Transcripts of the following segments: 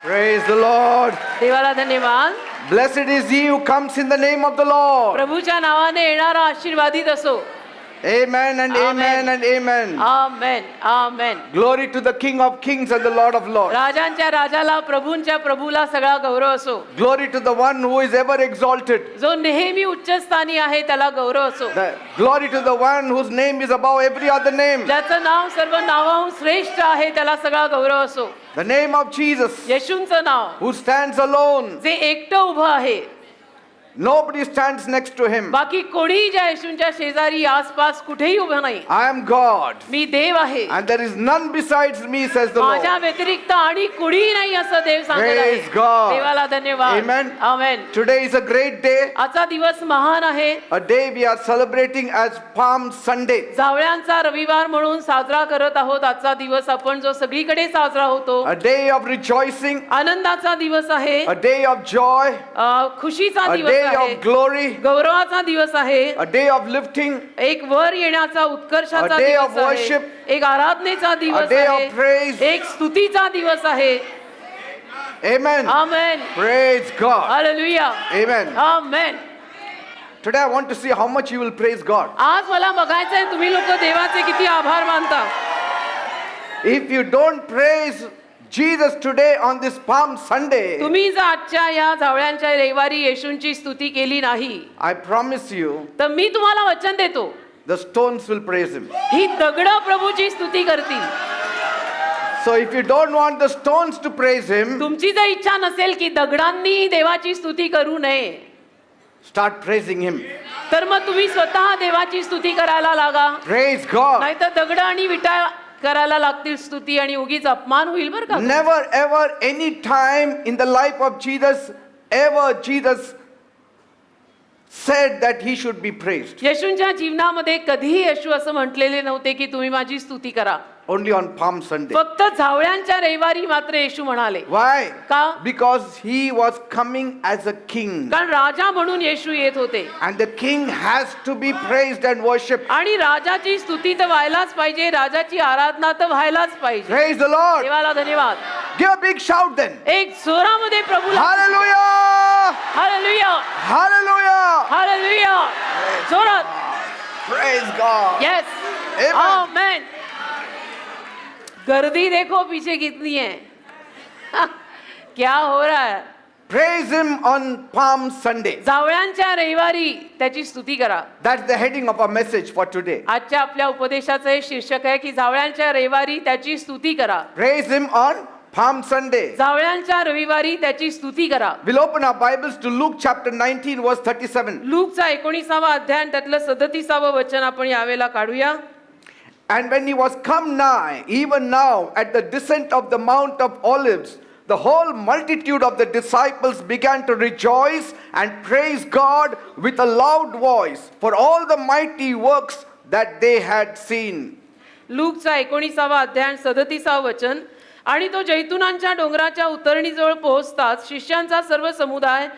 Praise the Lord. देवाला धन्यवाद. Blessed is he who comes in the name of the Lord. प्रभूच्या नावाने येणारा आशीर्वादित असो. Amen and amen and amen. Amen amen. Glory to the King of Kings and the Lord of Lords. राजांच्या राजाला प्रभूंच्या प्रभूला सगळा गौरव असो. Glory to the one who is ever exalted. जो नेहमी उच्चस्थानी आहे त्याला गौरव असो. Glory to the one whose name is above every other name. ज्याचं नाव सर्व नावाहून श्रेष्ठ आहे त्याला सगळा गौरव असो. The name of Jesus, येशूंचं now who stands alone. जे एकटं उभं आहे. Nobody stands next to him. बाकी कोणीही ज्या येशूंच्या शेजारी आसपास कुठेही उभं नाही. I am God. मी देव आहे. And there is none besides me, says the Lord. माझ्या व्यतिरिक्त आणि कुणीही नाही असं देव सांगत आहे. Praise God. देवाला धन्यवाद. Amen. Amen. Today is a great day. आजचा दिवस महान आहे. A day we are celebrating as Palm Sunday. जावळ्यांचा रविवार म्हणून साजरा करत आहोत. आजचा दिवस आपण जो सगळीकडे साजरा होतो. A day of rejoicing. आनंदाचा दिवस आहे. A day of joy. खुशीचा A दिवस day आहे. of glory. गौरवाचा दिवस आहे. A day of lifting. एक वर येण्याचा उत्कर्षाचा A day of दिवस आहे. worship. एक आराधनेचा दिवस day आहे. of praise. एक स्तुतीचा दिवस आहे. Amen. Amen. Praise God. Hallelujah. Amen. Amen. Today I want to see how much you will praise God. आज मला बघायचंय तुम्ही लोक देवाचे किती आभार मानता. If you don't praise Jesus today on this Palm Sunday, तुम्ही जर आजच्या या जावळ्यांच्या रविवारी येशूंची स्तुती केली नाही I promise you, तर मी तुम्हाला वचन देतो the stones will praise Him. ही दगडं प्रभूची स्तुती करतील. So if you don't want the stones to praise Him, तुमची जर इच्छा नसेल की दगडांनी देवाची स्तुती करू नये start praising Him. तर मग तुम्ही स्वतः देवाची स्तुती करायला लागा. Praise God. नाहीतर दगड आणि विटा करायला लागतील स्तुती आणि उगीच अपमान होईल बरं का. Never ever any time in the life of Jesus ever Jesus said that He should be praised. येशूंच्या जीवनामध्ये कधीही येशू असं म्हटलेले नव्हते की तुम्ही माझी स्तुती करा. Only on Palm Sunday. फक्त जावळ्यांच्या रविवारी मात्र येशू म्हणाले. Why? का? Because He was coming as a king. कारण राजा म्हणून येशू येत होते. And the king has to be praised and worshipped. आणि राजाची स्तुती तर व्हायलाच पाहिजे. राजाची आराधना तर व्हायलाच पाहिजे. Praise the Lord. देवाला धन्यवाद. Give a big shout then. एक जोरामध्ये प्रभूला Hallelujah! Hallelujah Hallelujah! हालेलुया जोरात. Praise God. Yes Amen. आमेन. गर्दी देखो पीछे कितनी है. क्या हो रहा है. Praise Him on Palm Sunday. जावळ्यांच्या रविवारी त्याची स्तुती करा. That's the heading of our message for today. आजच्या आपल्या उपदेशाचं हे शीर्षक आहे की जावळ्यांच्या रविवारी त्याची स्तुती करा. Praise Him on Palm Sunday. जावळ्यांच्या रविवारी त्याची स्तुती करा. We'll open our Bibles to Luke chapter 19 verse 37. लूकचा 19वा अध्याय त्यातलं 37वा वचन आपण यावेळेला काढूया. And when He was come nigh, even now at the descent of the Mount of Olives, the whole multitude of the disciples began to rejoice and praise God with a loud voice for all the mighty works that they had seen. लूकचा 19वा अध्याय 37वा वचन. आणि तो जैतुनांच्या डोंगराच्या उतरणीजवळ पोहोचताच शिष्यांचा सर्व समुदाय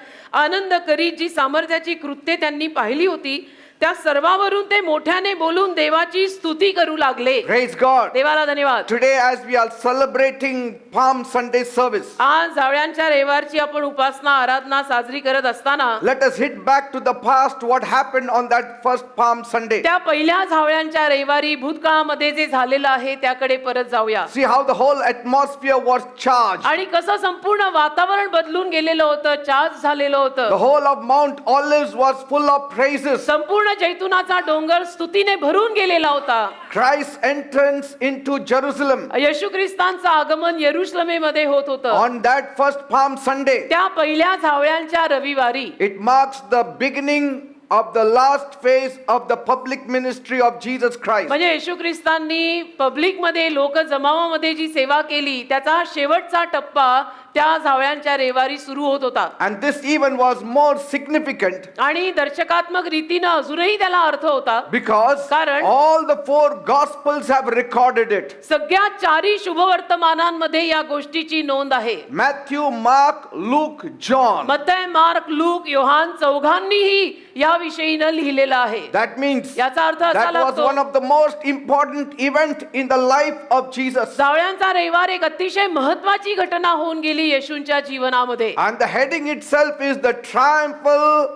आनंद करीत जी सामर्थ्याची कृत्ये त्यांनी पाहिली होती त्या सर्वावरून ते मोठ्याने बोलून देवाची स्तुती करू लागले. Praise God. देवाला धन्यवाद. Today as we are celebrating Palm Sunday service, आज जावळ्यांच्या रविवारची आपण उपासना आराधना साजरी करत असताना let us hit back to the past what happened on that first Palm Sunday. त्या पहिल्या जावळ्यांच्या रविवारी भूतकाळामध्ये जे झालेलं आहे त्याकडे परत जाऊया. See how the whole atmosphere was charged. आणि कसं संपूर्ण वातावरण बदलून गेलेलं होतं. चार्ज झालेलं The होतं. whole of Mount Olives was full of praises. संपूर्ण जैतुनाचा डोंगर स्तुतीने भरून गेलेला होता. Christ's entrance into Jerusalem येशू ख्रिस्तांचं आगमन येरुशलेमेमध्ये होत होतं. on that first Palm Sunday. त्या पहिल्या जावळ्यांच्या रविवारी It marks the beginning of the last phase of the public ministry of Jesus Christ. म्हणजे येशू ख्रिस्तांनी पब्लिक मध्ये लोक जमावामध्ये जी सेवा केली त्याचा शेवटचा टप्पा त्या जावळ्यांच्या रविवारी सुरू होत होता. And this even was more significant आणि दर्शकात्मक रीतीने अजूनही त्याला अर्थ होता. because कारण all the four gospels have recorded it. सगळ्या चारही शुभवर्तमानांमध्ये या गोष्टीची नोंद आहे. Matthew, Mark, Luke, John. मत्तय, मार्क, लूक, योहान चौघांनीही या देवाविषयीनं लिहिलेलं आहे. That means याचा अर्थ असा that was लागतो, one of the most important event in the life of Jesus. जावळ्यांचा रविवार एक अतिशय महत्वाची घटना होऊन गेली येशूंच्या जीवनामध्ये. And the heading itself is the triumphal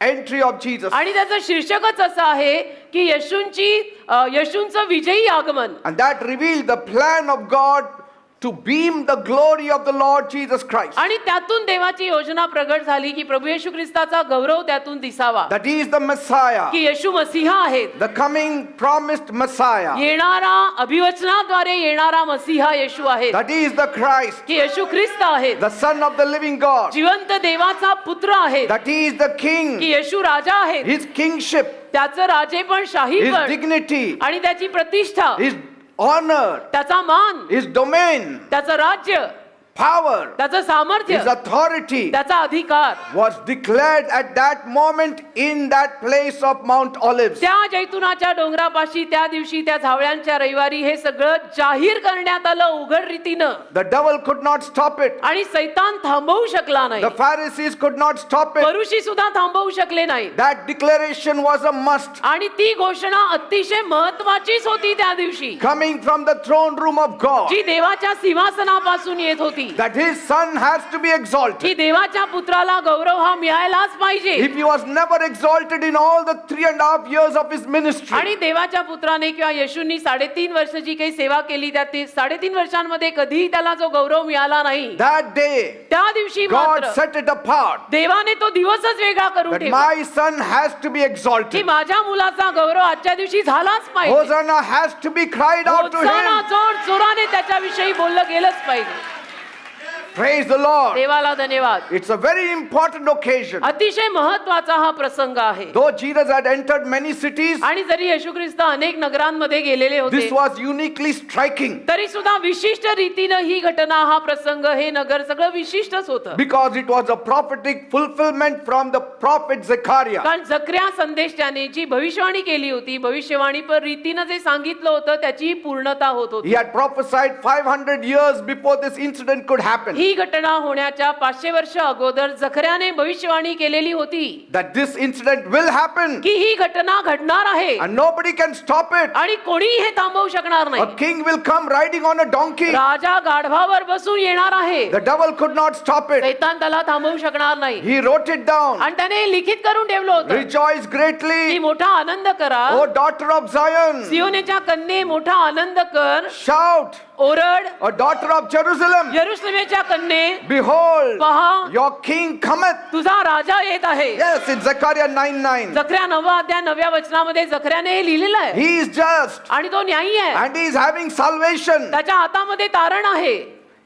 entry of Jesus. आणि त्याचं शीर्षकच असं आहे की येशूंचं विजयी आगमन. And that revealed the plan of God to beam the glory of the Lord Jesus Christ. आणि त्यातून देवाची योजना प्रगट झाली की प्रभू येशू ख्रिस्ताचा गौरव त्यातून दिसावा, That he is the Messiah, की येशू मसीहा आहेत, the coming promised Messiah. येणारा अभिवचनाद्वारे येणारा मसीहा येशू आहेत, That he is the Christ, की येशू ख्रिस्त आहेत, the Son of the living God. जिवंत देवाचा पुत्र आहेत, That he is the King, की येशू राजा आहेत, his kingship, त्याचं राजे पण शाही his पण dignity, आणि त्याची प्रतिष्ठा, his honor, त्याचा मान, his domain, त्याचं राज्य, power, त्याचं सामर्थ्य, his authority त्याचा अधिकार was declared at that moment in that place of Mount Olives. त्या जैतुनाच्या डोंगरापाशी त्या दिवशी त्या झावळ्यांच्या रविवारी हे सगळं जाहीर करण्यात आलं उघड रीतीनं. The devil could not stop it. आणि सैतान थांबवू शकला नाही, The Pharisees could not stop it. परुषी सुद्धा थांबवू शकले नाही. That declaration was a must. आणि ती घोषणा अतिशय महत्वाचीच होती त्या दिवशी, Coming from the throne room of God. जी देवाच्या सिंहासनापासून येत होती, That his son has to be exalted. की देवाच्या पुत्राला गौरव हा मिळायलाच पाहिजे. If he was never exalted in all the 3.5 years of his ministry. आणि देवाच्या पुत्राने किंवा येशूंनी 3.5 वर्ष जी काही सेवा केली त्या 3.5 वर्षांमध्ये कधीही त्याला जो गौरव मिळाला नाही, That day त्या दिवशी God मात्र set it apart. देवाने तो दिवसच वेगळा करून That ठेवला, my son has to be की exalted. माझ्या मुलाचा गौरव आजच्या दिवशी झालाच पाहिजे. Hosanna has to be cried out to होसाना him. जोर जोराने त्याच्याविषयी बोललं गेलंच पाहिजे. Praise the Lord. देवाला धन्यवाद. It's a very important occasion. अतिशय महत्वाचा हा प्रसंग आहे. Though Jesus had entered many cities, आणि जरी येशू ख्रिस्त अनेक नगरांमध्ये गेलेले होते, this was uniquely striking तरी सुद्धा विशिष्ट रीतीनं ही घटना, हा प्रसंग, हे नगर सगळं विशिष्टच होतं. because it was a prophetic fulfillment from the prophet Zechariah. कारण जकर्या संदेशाने जी भविष्यवाणी केली होती, भविष्यवाणी पर रीतीनं जे सांगितलं होतं त्याची ही पूर्णता होत He होती. had prophesied 500 years before this incident could happen. ही घटना होण्याच्या 500 वर्ष अगोदर जकर्याने भविष्यवाणी केलेली होती That this incident will happen की ही घटना घडणार आहे and nobody can stop it. आणि कोणीही हे थांबवू शकणार A नाही. king will come riding on a donkey. राजा गाढवावर बसून येणार आहे, The devil could not stop it. सैतान त्याला थांबवू शकणार नाही. He wrote it down. आणि त्याने लिखित करून ठेवलं होतं Rejoice की greatly, मोठा आनंद करा, O daughter of Zion. सियोनेच्या कन्ये मोठा आनंद कर, Shout, ओरड, O daughter of Jerusalem. यरुशलेमेच्या कन्ये, Behold, पहा your king cometh. तुझा राजा येत आहे. Yes, it's Zechariah 9:9. जकर्या 9 अध्याय 9व्या वचनामध्ये जकर्याने हे लिहिलेलं आहे. He is just आणि तो न्यायी आहे, and he is having salvation, त्याच्या हातामध्ये तारण आहे,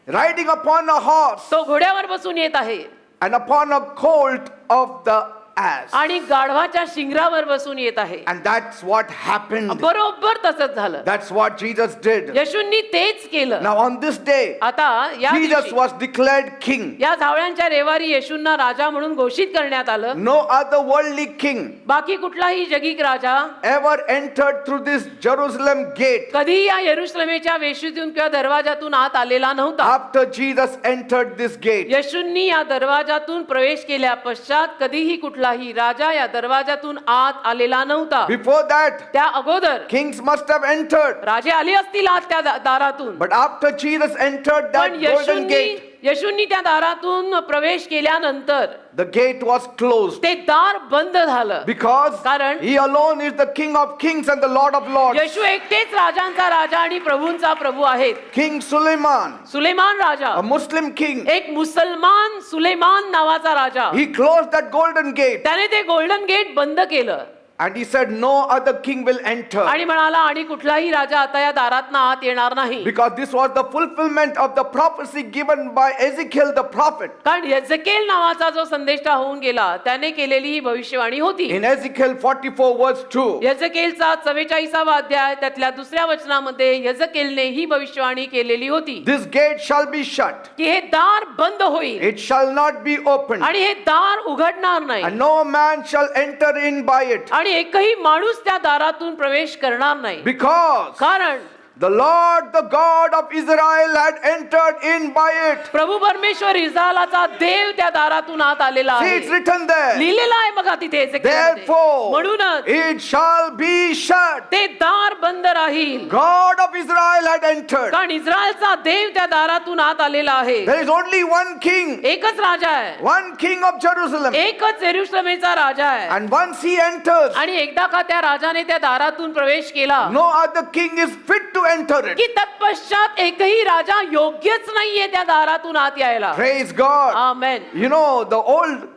riding upon a horse तो घोड्यावर बसून येत आहे and upon a colt of the ass. आणि गाढवाच्या शिंगरावर बसून येत आहे. And that's what happened. बरोबर तसंच झालं. That's what Jesus did. येशूंनी तेच केलं. Now on this day, आता या Jesus दिवशी, was declared king. या झावळ्यांच्या रविवारी येशूंना राजा म्हणून घोषित करण्यात आलं. No other worldly king बाकी कुठलाही जगिक राजा ever entered through this Jerusalem gate कधी या यरुशलेमेच्या वेशीतून किंवा दरवाजातून आत आलेला नव्हता. after Jesus entered this gate. येशूंनी या दरवाजातून प्रवेश केल्या पश्चात कधीही कुठलाही राजा या दरवाजातून आत आलेला नव्हता. Before that, त्या अगोदर kings must have entered. राजे आले असतील आत त्या दारातून, But after Jesus entered that पण golden gate, येशूंनी त्या दारातून प्रवेश केल्यानंतर the gate was closed. ते दार बंद झालं. Because कारण he alone is the King of kings and the Lord of lords. येशू एकटेच राजांचा राजा आणि प्रभूंचा प्रभू आहेत. King Suleiman, Suleman Raja, a Muslim king, एक मुसलमान सुलेमान नावाचा राजा, he closed that golden gate त्याने ते गोल्डन गेट बंद केलं and he said no other king will enter. आणि म्हणाला आणि कुठलाही राजा आता या दारातनं आत येणार नाही. Because this was the fulfillment of the prophecy given by Ezekiel the prophet. कारण यझकेल नावाचा जो संदेष्टा होऊन गेला त्याने केलेली ही भविष्यवाणी होती. In Ezekiel 44 verse 2, यझकेलचा 44वा अध्याय त्यातल्या 2ऱ्या वचनामध्ये यझकेलने ही भविष्यवाणी केलेली होती this gate shall be shut, की हे दार बंद होईल it shall not be opened, आणि हे दार उघडणार नाही and no man shall enter in by it. आणि एकही माणूस त्या दारातून प्रवेश करणार नाही. Because कारण The Lord, the God of Israel, had entered in by it. प्रभू परमेश्वर इस्रायलाचा देव त्या दारातून आत आलेला See, आहे. it's written there. लिहिलेलं आहे बघा तिथे एसेकियेलमध्ये. Therefore, म्हणूनच it shall be shut. ते दार बंद राहील, God of Israel had entered. कारण इस्रायलचा देव त्या दारातून आत आलेला आहे. There is only one king, एकच राजा आहे, one king of Jerusalem. एकच यरुशलेमेचा राजा आहे. And once he enters, आणि एकदा का त्या राजाने त्या दारातून प्रवेश केला no other king is fit to enter it. की तत्पश्चात एकही राजा योग्यच नाहीये त्या दारातून आत यायला. Praise God. Amen. You know, the old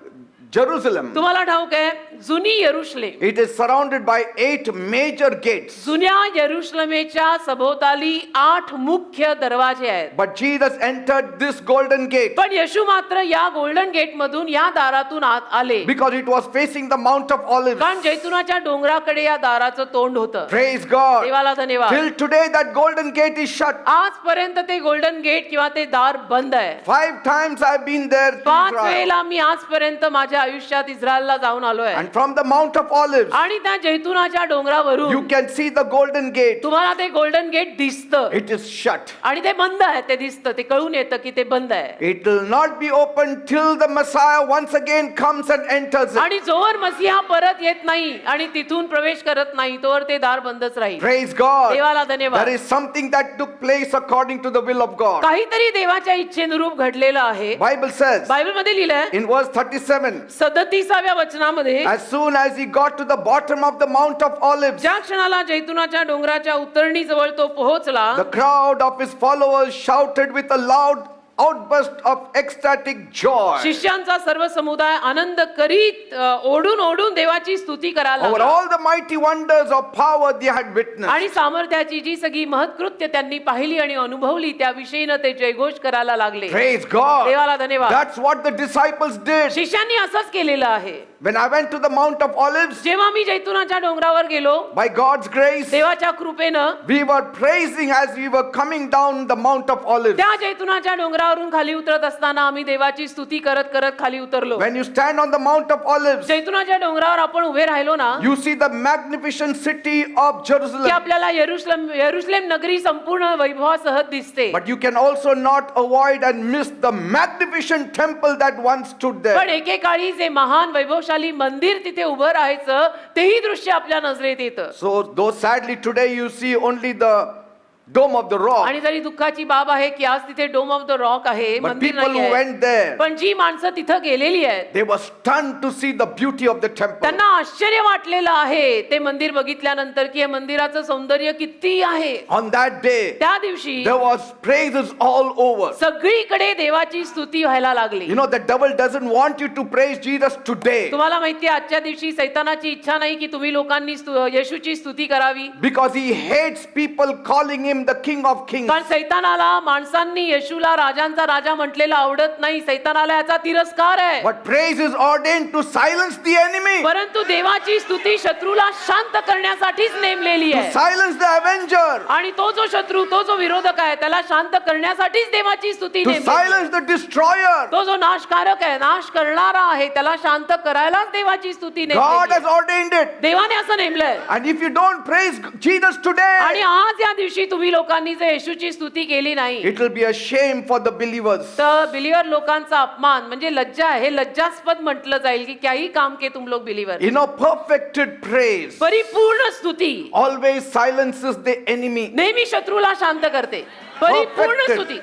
Jerusalem, तुम्हाला ठाऊक आहे, जुनी यरुशलेम, it is surrounded by 8 major gates. जुन्या यरुशलेमेच्या सभोवताली 8 मुख्य दरवाजे आहेत. But Jesus entered this golden gate पण येशू मात्र या गोल्डन गेट मधून या दारातून आत आले, because it was facing the Mount of Olives. कारण जैतुनाच्या डोंगराकडे या दाराचं तोंड होतं. Praise God. देवाला धन्यवाद. Till today that golden gate is shut. आजपर्यंत ते गोल्डन गेट किंवा ते दार बंद आहे. 5 times I've been there to 5 Israel. वेळेला मी आजपर्यंत माझ्या आयुष्यात इस्रायलला जाऊन आलोय. And from the Mount of Olives, आणि त्या जैतुनाच्या डोंगरावरून you can see the golden gate. तुम्हाला ते गोल्डन गेट दिसतं It is shut. आणि ते बंद आहे. ते दिसतं, ते कळून येतं की ते बंद आहे. It will not be open till the Messiah once again comes and enters it. आणि जोवर मसीहा परत येत नाही आणि तिथून प्रवेश करत नाही तोवर ते दार बंदच राहील. Praise God. देवाला धन्यवाद. There is something that took place according to the will of God. काहीतरी देवाच्या इच्छेनुरूप घडलेलं आहे. Bible says बायबल मध्ये लिहिलंय in verse 37, 37व्या वचनामध्ये, as soon as he got to the bottom of the Mount of Olives, ज्या क्षणाला जैतुनाच्या डोंगराच्या उतरणी जवळ तो पोहोचला, the crowd of his followers shouted with a loud outburst of ecstatic joy शिष्यांचा सर्व समुदाय आनंद करीत ओढून ओढून देवाची स्तुती करायला over लागला. all the mighty wonders of power they had witnessed. आणि सामर्थ्याची जी सगळी महत्कृत्य त्यांनी पाहिली आणि अनुभवली त्याविषयीनं ते जयघोष करायला लागले. Praise God. देवाला धन्यवाद. That's what the disciples did. शिष्यांनी असंच केलेलं आहे. When I went to the Mount of Olives, जेव्हा मी जैतुनाच्या डोंगरावर गेलो, by God's grace, देवाच्या कृपेनं we were praising as we were coming down the Mount of Olives. त्या जैतुनाच्या डोंगरावरून खाली उतरत असताना आम्ही देवाची स्तुती करत करत खाली उतरलो. When you stand on the Mount of Olives, जैतुनाच्या डोंगरावर आपण उभे राहिलो ना, you see the magnificent city of की Jerusalem. आपल्याला यरुशलेम नगरी संपूर्ण वैभवासह दिसते. But you can also not avoid and miss the magnificent temple that once stood there. पण एकेकाळी जे महान वैभवशाली मंदिर तिथे उभं राहायचं तेही दृश्य आपल्या नजरेत येतं. So though sadly today you see only the dome of the rock, आणि जरी दुःखाची बाब आहे की आज तिथे डोम ऑफ द रॉक आहे, but मंदिर people who नाहीये. went there, पण जी माणसं तिथं गेलेली आहेत they were stunned to see the beauty of the temple. त्यांना आश्चर्य वाटलेलं आहे ते मंदिर बघितल्यानंतर की हे मंदिराचं सौंदर्य किती आहे. On that day, त्या दिवशी there was praises all over. सगळीकडे देवाची स्तुती व्हायला लागली. You know, the devil doesn't want you to praise Jesus today तुम्हाला माहितीये आजच्या दिवशी सैतानाची इच्छा नाही की तुम्ही लोकांनी येशूची स्तुती करावी, because he hates people calling him the King of Kings. कारण सैतानाला माणसांनी येशूला राजांचा राजा म्हटलेला आवडत नाही. सैतानाला याचा तिरस्कार आहे. But praise is ordained to silence the enemy, परंतु देवाची स्तुती शत्रूला शांत करण्यासाठीच नेमलेली to आहे. silence the avenger, आणि तो जो शत्रू, तो जो विरोधक आहे, त्याला शांत करण्यासाठीच देवाची स्तुती to नेमलेली आहे. silence the destroyer. तो जो नाशकारक आहे, नाश करणारा आहे, त्याला शांत करायलाच देवाची स्तुती God नेमलेली has आहे. ordained it. देवाने असं नेमलंय. And if you don't praise Jesus today, आणि आज या दिवशी तुम्ही लोकांनी जर येशूची स्तुती केली नाही it will be a shame for the believers. तर बिलीवर लोकांचा अपमान म्हणजे लज्जा आहे. हे लज्जास्पद म्हटलं जाईल की काही काम के तुम लोग believer. You know, perfected praise परिपूर्ण स्तुती always silences the enemy. नेहमी शत्रूला शांत करते. परिपूर्ण Perfected. स्तुती,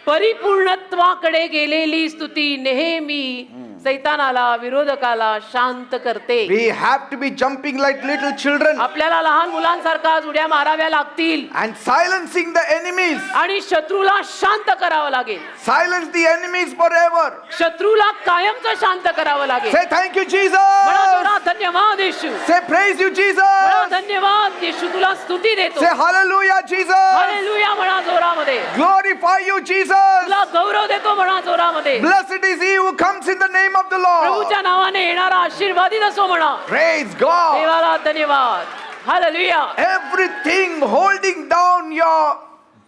परिपूर्णत्वाकडे गेलेली स्तुती नेहमी सैतानाला, विरोधकाला शांत करते. We have to be jumping like little children आपल्याला लहान मुलांसारखा उड्या माराव्या लागतील and silencing the enemies. आणि शत्रूला शांत करावं लागेल. Silence the enemies forever. शत्रूला कायमचं शांत करावं लागेल. Say thank you, म्हणा Jesus. जोरात धन्यवाद येशू. Say praise you, म्हणा Jesus. धन्यवाद येशू, तुला स्तुती देतो. Say hallelujah, Jesus. हालेलुया म्हणा जोरामध्ये. Glorify you, Jesus. तुला गौरव देतो म्हणा जोरामध्ये. Blessed is he who comes in the name of the Lord. प्रभूच्या नावाने येणारा आशीर्वादित असो म्हणा. Praise God. देवाला धन्यवाद. Hallelujah. Everything holding down your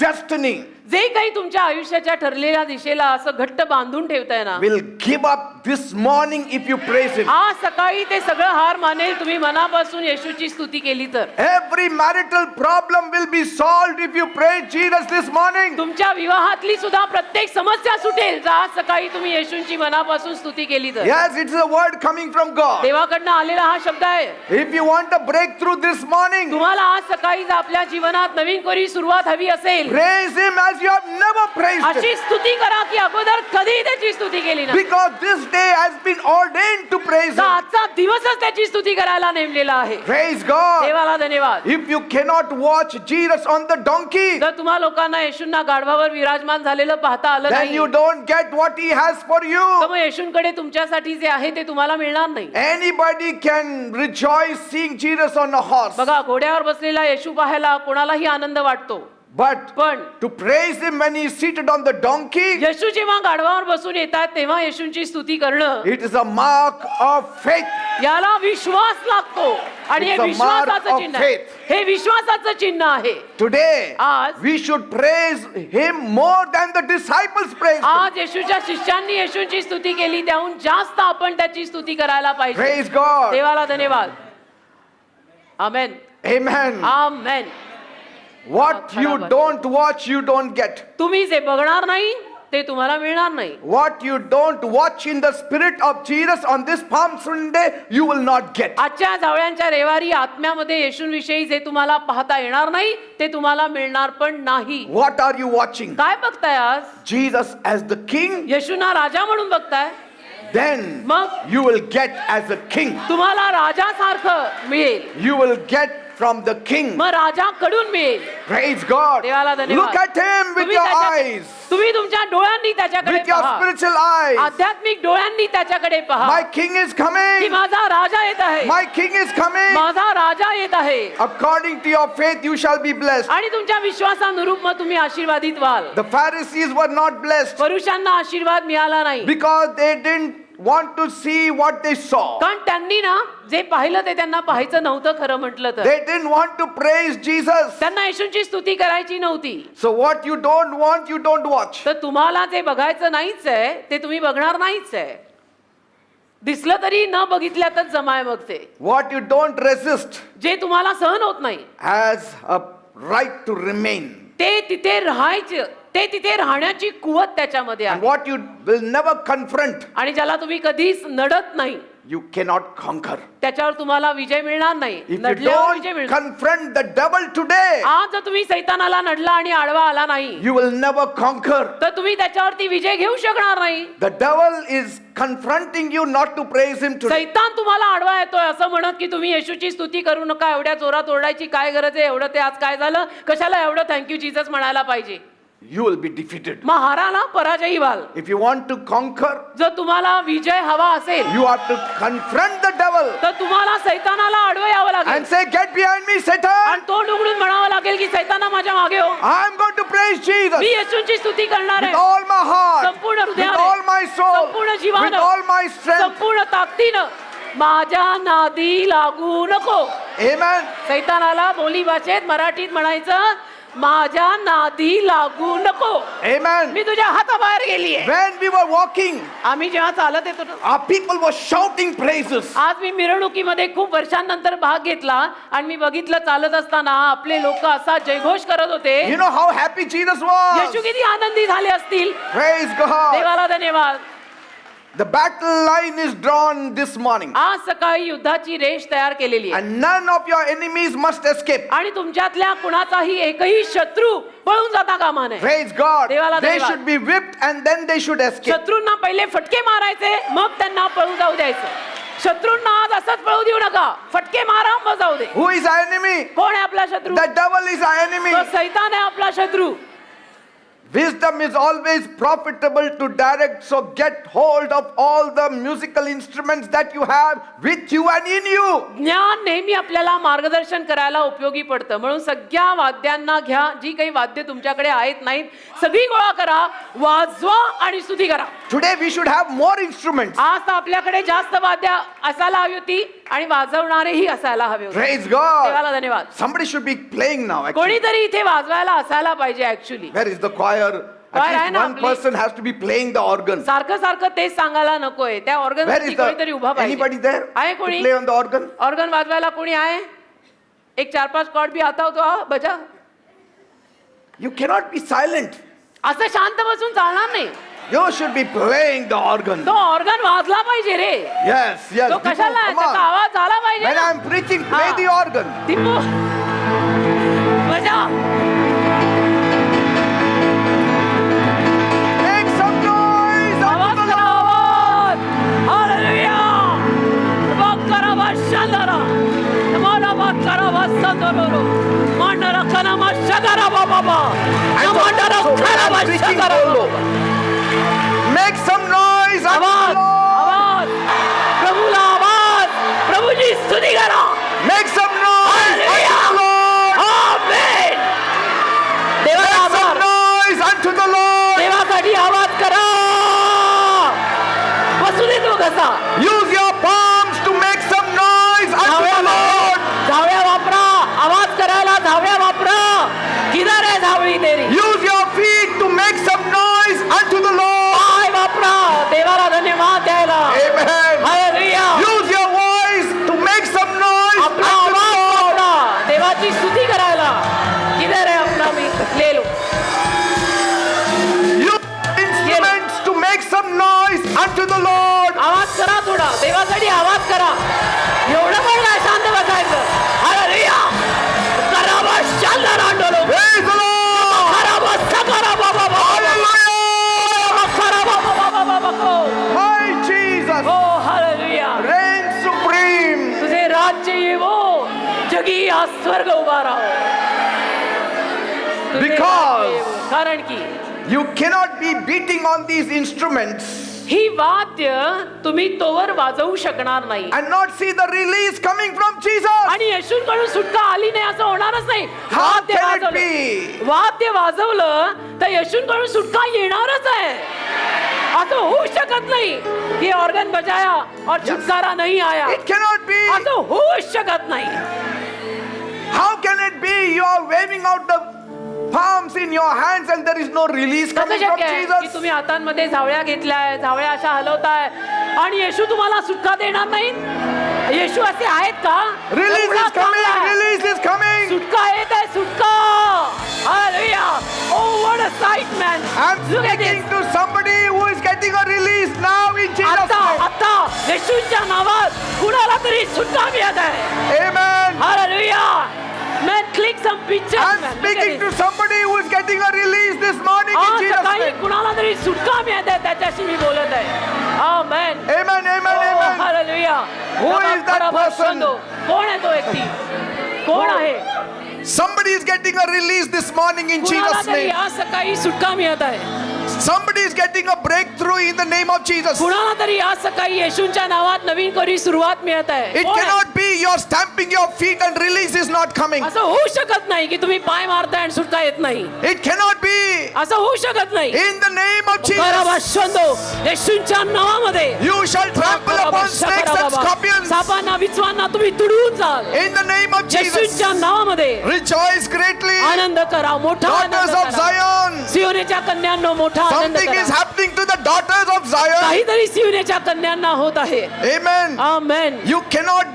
destiny जे काही तुमच्या आयुष्याच्या ठरलेल्या दिशेला असं घट्ट बांधून ठेवताय ना, will give up this morning if you praise Him. आज सकाळी ते सगळं हार मानेल तुम्ही मनापासून येशूची स्तुती केली तर. Every marital problem will be solved if you praise Jesus this morning. तुमच्या विवाहातली सुद्धा प्रत्येक समस्या सुटेल जर आज सकाळी तुम्ही येशूंची मनापासून स्तुती केली तर. Yes, it's a word coming from God. देवाकडनं आलेला हा शब्द आहे. If you want a breakthrough this morning, तुम्हाला आज सकाळी जर आपल्या जीवनात नवीन कोरी सुरुवात हवी असेल, praise Him as you have never praised Him. अशी स्तुती करा की अगोदर कधीही त्याची स्तुती केली नाही. Because this day has been ordained to praise तर Him. आजचा दिवसच त्याची स्तुती करायला नेमलेला आहे. Praise God. देवाला धन्यवाद. If you cannot watch Jesus on the donkey, जर तुम्हा लोकांना येशूंना गाढवावर विराजमान झालेलं पाहता आलं then नाही, you don't get what He has for you. तर मग येशूंकडे तुमच्यासाठी जे आहे ते तुम्हाला मिळणार नाही. Anybody can rejoice seeing Jesus on a horse. बघा, घोड्यावर बसलेला येशू पाहायला कोणालाही आनंद वाटतो, But पण to praise Him when He is seated on the donkey, येशू जेव्हा गाढवावर बसून येतात तेव्हा येशूंची स्तुती करणं it is a mark of faith. याला विश्वास लागतो आणि हे It's a विश्वासाचं mark of चिन्ह आहे. faith. हे विश्वासाचं चिन्ह आहे. Today, आज- we should praise Him more than the disciples praised Him. आज येशूच्या शिष्यांनी येशूंची स्तुती केली, त्याहून जास्त आपण त्याची स्तुती करायला पाहिजे. Praise God. देवाला धन्यवाद. आमेन. Amen. Amen. What you don't watch, you don't get. तुम्ही जे बघणार नाही ते तुम्हाला मिळणार नाही. What you don't watch in the spirit of Jesus on this Palm Sunday, you will not get. आजच्या जावळ्यांच्या रविवारी आत्म्यामध्ये येशूंविषयी जे तुम्हाला पाहता येणार नाही ते तुम्हाला मिळणार पण नाही. What are you watching? काय बघताय आज? Jesus as the King? येशूंना राजा म्हणून बघताय? Then मग you will get as a king. तुम्हाला राजासारखं मिळेल. You will get from the King. मग राजाकडून मिळेल. Praise God. देवाला धन्यवाद. Look at Him with तुम्ही your त्याच्या- eyes, तुम्ही तुमच्या डोळ्यांनी त्याच्याकडे with your पहा. spiritual eyes. आध्यात्मिक डोळ्यांनी त्याच्याकडे पहा. My King is की coming. माझा राजा येत आहे. My King is coming. माझा राजा येत आहे. According to your faith, you shall be blessed. आणि तुमच्या विश्वासानुरूप मग तुम्ही आशीर्वादित व्हाल. The Pharisees were not blessed पुरुषांना आशीर्वाद मिळाला नाही, because they didn't want to see what they saw. कारण त्यांनी ना जे पाहिलं ते त्यांना पाहायचं नव्हतं खरं म्हटलं तर. They didn't want to praise Jesus. त्यांना येशूंची स्तुती करायची नव्हती. So what you don't want, you don't watch. तर तुम्हाला जे बघायचं नाहीच आहे ते तुम्ही बघणार नाहीच आहे. दिसलं तरी न बघितल्यातच जमाय मग ते. What you don't resist जे तुम्हाला सहन होत नाही has a right to remain. ते तिथे राहायचं, ते तिथे राहण्याची कुवत त्याच्यामध्ये And आहे. what you will never confront, आणि ज्याला तुम्ही कधीच नडत नाही you cannot conquer. त्याच्यावर तुम्हाला विजय मिळणार नाही. If you नडल्यावर विजय don't मिळणार. confront the devil today, आज जर तुम्ही सैतानाला नडला आणि आडवा आला नाही you will never conquer. तर तुम्ही त्याच्यावरती विजय घेऊ शकणार नाही. The devil is confronting you not to praise him today. सैतान तुम्हाला आडवा येतोय असं म्हणत की तुम्ही येशूची स्तुती करू नका, एवढ्या जोरात ओरडायची काय गरज आहे, एवढं ते आज काय झालं, कशाला एवढं थँक्यू जीसस म्हणायला पाहिजे. You will be defeated. मग हाराला पराजयी व्हाल. If you want to conquer, जर तुम्हाला विजय हवा असेल you have to confront the devil तर तुम्हाला सैतानाला आडवं यावं लागेल and say, "Get behind me, Satan. आणि तोंड उघडून म्हणावं लागेल की सैताना माझ्या मागे हो, I'm going to praise Jesus मी येशूंची स्तुती करणार with आहे all my heart, संपूर्ण with हृदयाने, all my soul, संपूर्ण with जीवानं, all my strength." संपूर्ण ताकदीनं. माझ्या नादी लागू नको. Amen. सैतानाला बोली भाषेत मराठीत म्हणायचं, माझ्या नादी लागू नको. Amen. मी तुझ्या हाताबाहेर गेलीये. When we were walking, आम्ही जेव्हा चालत येतो ना, our people were shouting praises. आज मी मिरवणुकीमध्ये खूप वर्षांनंतर भाग घेतला आणि मी बघितलं चालत असताना आपले लोक असा जयघोष करत होते. You know how happy Jesus was. येशू किती आनंदी झाले असतील. Praise God. देवाला धन्यवाद. The battle line is drawn this morning, आज सकाळी युद्धाची रेष तयार केलेली आहे and none of your enemies must escape. आणि तुमच्यातल्या कुणाचाही एकही शत्रू पळून जाता कामा नये. Praise God. देवाला They धन्यवाद. should be whipped and then they should escape. शत्रूंना पहिले फटके मारायचे मग त्यांना पळू जाऊ द्यायचं. शत्रूंना आज असंच पळू देऊ नका, फटके मारा मग जाऊ दे. Who is our enemy? कोण आहे आपला शत्रू? The devil is our enemy. तो सैतान आहे आपला शत्रू. Wisdom is always profitable to direct, so get hold of all the musical instruments that you have with you and in you. ज्ञान नेहमी आपल्याला मार्गदर्शन करायला उपयोगी पडतं. म्हणून सगळ्या वाद्यांना घ्या, जी काही वाद्य तुमच्याकडे आहेत नाहीत सगळी गोळा करा, वाजवा आणि स्तुती करा. Today we should have more instruments. आज तर आपल्याकडे जास्त वाद्य असायला हवी होती आणि वाजवणारेही असायला हवे होते. Praise God. देवाला धन्यवाद. Somebody should be playing now. Actually. कोणीतरी इथे वाजवायला असायला पाहिजे actually. Where is the choir At बाहेर आहे least ना one आपली. person has to be playing the organ. सारखं सारखं तेच सांगायला नकोय. त्या ऑर्गन Where is कोणीतरी उभा the anybody पाहिजे. there आहे to कोणी? play on the organ? Organ वाजवायला कोणी आहे? एक 4-5 कॉर्ड भी आता होतो हा बजा. You cannot be silent. असं शांत बसून चालणार नाही. You should be playing the organ. तो ऑर्गन वाजला पाहिजे रे. Yes, yes. तो Deepu, कशाला आहे? come त्याचा on. आवाज झाला पाहिजे When ना. I'm preaching, play हा. the organ. दीपू बजा. Make some noise unto आवाज the करा Lord. आवाज. हालेलुया. बकरा बशलरा. नमोना बकरा बसंदरो. मंडरा कना मशगरा बाबा. नमोना So when कना I'm preaching, मशगरा. follow. Make some noise unto आवाज the Lord. आवाज प्रभूला आवाज. प्रभूची स्तुती करा. Make some noise unto Hallelujah. the Lord. आमेन. देवाला Make some आभार. noise unto the Lord. देवासाठी आवाज करा. बसू दे तो कसा. Use your palms to make some noise unto the Lord. झावळ्या वापरा. आवाज करायला झावळ्या वापरा. किधर आहे झावळी तेरी. Use your feet to make some noise unto the Lord. पाय वापरा. देवाला धन्यवाद द्यायला. Amen. Hallelujah. Use your voice to make some noise unto आपला the आवाज Lord. वापरा. देवाची स्तुती करायला. किधर आहे अपना मी ले low. Use instruments to make some noise unto the Lord. आवाज करा थोडा. देवासाठी आवाज करा. एवढं पण नाही शांत बसायचं. हालेलुया. करा बस शांत रांडोलो. Praise the Lord. करा बस करा बाबा बाबा. Hallelujah. करा बाबा बाबा बाबा को. My Jesus हो हालेलुया. reigns supreme. तुझे राज्य येवो. जगी हा स्वर्ग उभा राहो. तुझे Because- राज्य येवो. कारण की You cannot be beating on these instruments ही वाद्य तुम्ही तोवर वाजवू शकणार नाही. and not see the release coming from Jesus. आणि येशूंकडून सुटका आली नाही असं होणारच नाही. How वाद्य can it वाजवलं be? वाद्य वाजवलं तर येशूंकडून सुटका येणारच आहे. असं होऊ शकत नाही की ऑर्गन बजाया और छुटकारा नहीं आया. It cannot be. असं होऊ शकत नाही. How can it be? You are waving out the palms in your hands and there is no release कसं coming from शक्य आहे की Jesus. तुम्ही हातांमध्ये झावळ्या घेतल्याय, झावळ्या अशा हलवताय आणि येशू तुम्हाला सुटका देणार नाही. येशू असे आहेत का? Release एवढा is coming. चांगला आहे. Release is coming. सुटका येत आहे. सुटका. Hallelujah. Oh, what a sight, man. I'm Look at speaking this. to somebody who is getting a release now in Jesus' आता name. आता येशूच्या नावात कुणाला तरी सुटका मिळत आहे. Amen. Hallelujah. Man, click some pictures, I'm man. Look at speaking this. to somebody who is getting a release this morning in आज Jesus' सकाळी name. कुणाला तरी सुटका मिळत आहे त्याच्याशी मी बोलत आहे. Amen. Amen, amen, Oh, amen. hallelujah. Who is that person? कोण आहे तो व्यक्ती? कोण आहे? Somebody is getting a release this morning in कुणाला Jesus' तरी name. आज सकाळी सुटका मिळत आहे. Somebody is getting a breakthrough in the name of Jesus. कुणाला तरी आज सकाळी येशूंच्या नावात नवीन कोरी सुरुवात मिळत आहे. It कोण आहे? cannot be you're stamping your feet and release is not coming. असं होऊ शकत नाही की तुम्ही पाय मारताय आणि सुटका येत नाही. It cannot be. असं होऊ शकत नाही. In the name of Jesus, कराबाशंदो, येशूंच्या नावामध्ये you shall trample upon snakes and scorpions. सापांना विचवांना तुम्ही तुडवून जाल. In the name of Jesus, येशूंच्या नावामध्ये rejoice greatly. आनंद करा. मोठा आनंद Daughters of करा. Zion, सियोनेच्या कन्यांनो मोठा आनंद something is करा. happening to the daughters of Zion. काहीतरी सियोनेच्या कन्यांना होत आहे. Amen. Amen. You cannot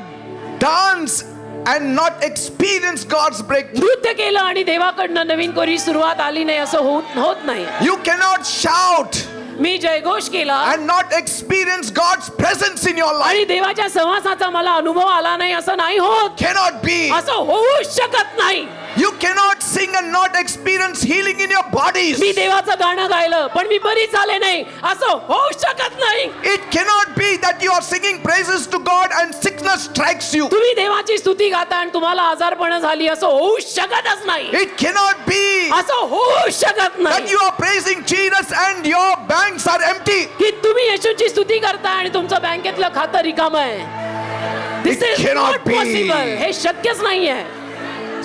dance and not experience God's breakthrough. नृत्य केलं आणि देवाकडनं नवीन कोरी सुरुवात आली नाही असं होत नाही. You cannot shout मी जयघोष केला and not experience God's presence in your life. आणि देवाच्या सहवासाचा मला अनुभव आला नाही असं नाही होत. Cannot be. असं होऊ शकत नाही. You cannot sing and not experience healing in your bodies. मी देवाचं गाणं गायलं पण मी बरी झाले नाही असं होऊ शकत नाही. It cannot be that you are singing praises to God and sickness strikes you. तुम्ही देवाची स्तुती गाता आणि तुम्हाला आजारपण झाली असं होऊ शकतच नाही. It cannot be असं होऊ शकत that नाही you are praising Jesus and your banks are empty. की तुम्ही येशूची स्तुती करताय आणि तुमचं बँकेतलं खातं रिकामं आहे. This It is cannot not be. possible. हे शक्यच नाहीये.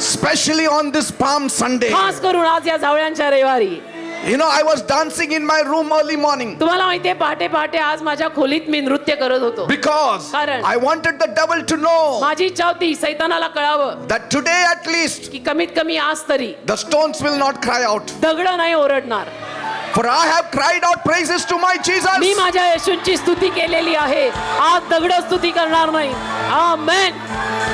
Especially on this Palm Sunday. खास करून आज या जावळ्यांच्या रविवारी. You know, I was dancing in my room early morning तुम्हाला माहितीये पहाटे पहाटे आज माझ्या खोलीत मी नृत्य करत होतो. because कारण I wanted the devil to know माझी इच्छा होती सैतानाला कळावं that today at least की कमीत कमी आज तरी the stones will not cry out. दगड नाही ओरडणार. For I have cried out praises to my me Jesus. माझ्या येशूंची स्तुती केलेली आहे. आज दगड स्तुती करणार नाही. आमेन.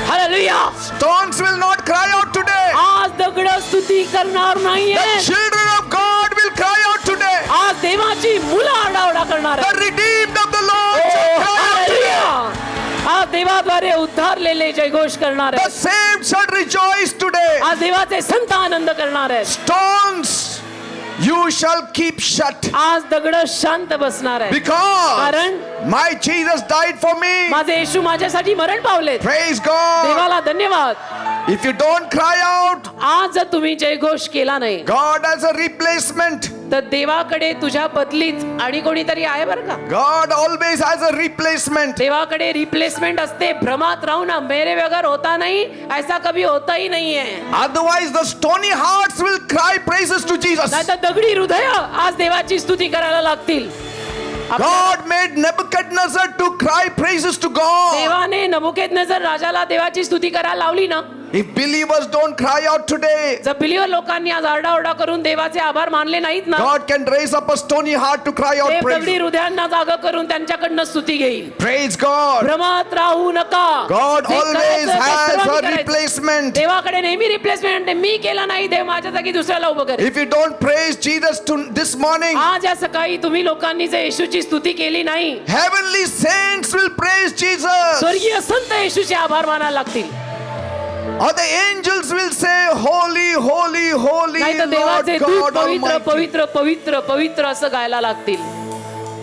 Hallelujah. Stones will not cry out today. आज दगड स्तुती करणार The नाहीये. children of God will cry out today. आज देवाची मुलं आरडाओरडा करणार The आहेत. redeemed of the Lord shall cry out today. Hallelujah. आज देवाद्वारे उद्धारलेले जयघोष करणार The आहेत. saved shall rejoice today. आज देवाचे संत आनंद करणार आहेत. Stones you shall keep shut. आज दगड शांत बसणार आहे. Because कारण my Jesus died for me. माझे येशू माझ्यासाठी मरण पावलेत. Praise God. देवाला धन्यवाद. If you don't cry out, आज जर तुम्ही जयघोष केला नाही God has a replacement. तर देवाकडे तुझ्या बदलीत आणि कोणीतरी आहे बरं का. God always has a replacement. देवाकडे रिप्लेसमेंट असते. भ्रमात राहू ना, मेरे बगैर होता नहीं, ऐसा कभी होता ही नहीं है. Otherwise, the stony hearts will cry praises to Jesus. नाहीतर दगडी हृदय आज देवाची स्तुती करायला लागतील. God made Nebuchadnezzar to cry praises to God. देवाने नबुकेदनेझर राजाला देवाची स्तुती करायला लावली ना. If believers don't cry out today, जर बिलीवर लोकांनी आज आरडाओरडा करून देवाचे आभार मानले नाहीत ना, God can raise up a stony heart to cry out देव दगडी praise. हृदयांना जागा करून त्यांच्याकडनं स्तुती घेईल. Praise God. भ्रमात राहू नका. God जे always करायचं ते has सर्वांनी a करायचं. replacement. देवाकडे नेहमी रिप्लेसमेंट. मी केला नाही, देव माझ्या जागी दुसऱ्याला उभं करेल. If you don't praise Jesus this morning, आज या सकाळी तुम्ही लोकांनी जे येशूची स्तुती केली नाही, heavenly saints will praise Jesus. स्वर्गीय संत येशूचे आभार मानायला लागतील. Or the angels will say, Holy, holy, holy, नाही तर Lord देवाचे दूत God पवित्र Almighty. पवित्र पवित्र पवित्र असं गायला लागतील.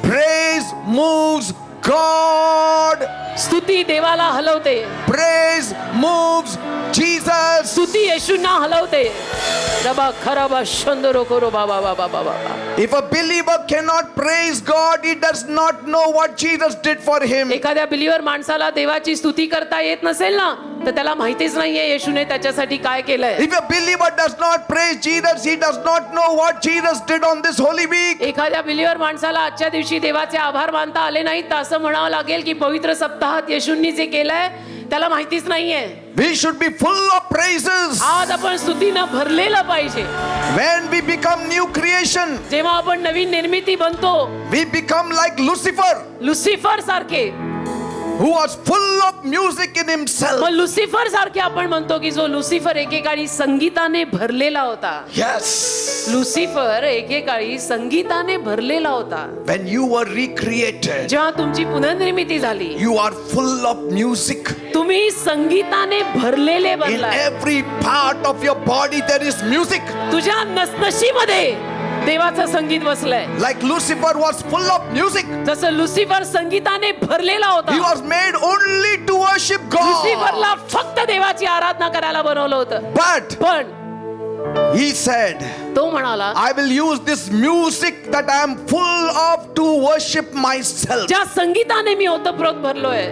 Praise moves God. स्तुती देवाला हलवते. Praise moves Jesus. स्तुती येशूंना हलवते. रबा खराबा शंदरो कोरो बाबा बाबा बाबा. If a believer cannot praise God, he does not know what Jesus did for him. एखाद्या बिलीवर माणसाला देवाची स्तुती करता येत नसेल ना, तर त्याला माहितीच नाहीये येशूने त्याच्यासाठी काय केलंय. If a believer does not praise Jesus, he does not know what Jesus did on this holy week. एखाद्या बिलीवर माणसाला आजच्या दिवशी देवाचे आभार मानता आले नाहीत तर असं म्हणावं लागेल की पवित्र सप्ताहात येशूंनी जे केलंय त्याला माहितीच नाहीये. We should be full of praises. आज आपण स्तुतीनं भरलेलं पाहिजे. When we become new creation, जेव्हा आपण नवीन निर्मिती बनतो, we become like Lucifer, Lucifer सारखे. who was full of music in himself. मग लुसिफर सारखे आपण म्हणतो की जो लुसिफर एकेकाळी संगीताने भरलेला होता. Yes. लुसिफर एकेकाळी संगीताने भरलेला होता. When you were recreated, जेव्हा तुमची पुनर्निर्मिती झाली, you are full of music. तुम्ही संगीताने भरलेले In बनलाय. every part of your body there is music. तुझ्या नसनशीमध्ये देवाचं संगीत बसलंय. Like Lucifer was full of music. जसं लुसिफर संगीताने भरलेला होता. He was made only to worship God. लुसिफरला फक्त देवाची आराधना करायला बनवलं होतं. But पण he said, तो म्हणाला, I will use this music that I am full of to worship myself. ज्या संगीताने मी ओतप्रोत भरलोय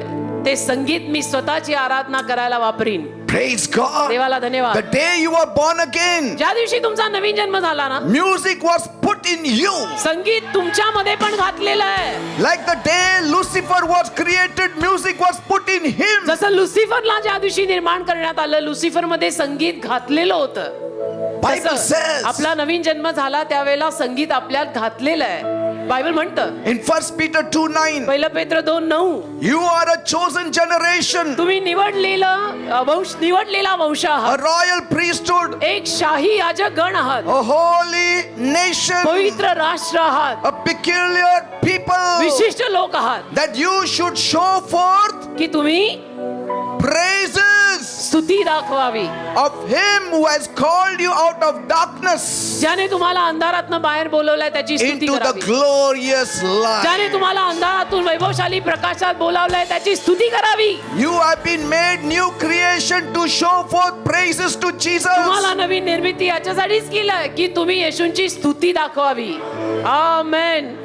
ते संगीत मी स्वतःची आराधना करायला वापरीन. Praise God. देवाला धन्यवाद. The day you were born again, ज्या दिवशी तुमचा नवीन जन्म झाला ना, music was put in you. संगीत तुमच्यामध्ये पण घातलेलं आहे. Like the day Lucifer was created, music was put in him. जसं लुसिफरला ज्या दिवशी निर्माण करण्यात आलं, लुसिफर मध्ये संगीत घातलेलं होतं. Bible तसं says आपला नवीन जन्म झाला त्यावेळेला संगीत आपल्यात घातलेलं आहे. बायबल म्हणतं in 1 Peter 2:9, पहिलं पेत्र 2:9, you are a chosen generation, तुम्ही निवडलेला वंश a आहात, royal priesthood, एक शाही याजक गण आहात, a holy nation, पवित्र राष्ट्र आहात, a peculiar people, विशिष्ट लोक आहात, that you should show forth की तुम्ही praises स्तुती दाखवावी. of him who has called you out of darkness ज्याने तुम्हाला अंधारातनं बाहेर बोलवलंय त्याची स्तुती into the करावी. glorious light. ज्याने तुम्हाला अंधारातून वैभवशाली प्रकाशात बोलावलंय त्याची स्तुती करावी. You have been made new creation to show forth praises to Jesus. तुम्हाला नवीन निर्मिती याच्यासाठीच केलंय की तुम्ही येशूंची स्तुती दाखवावी. आमेन.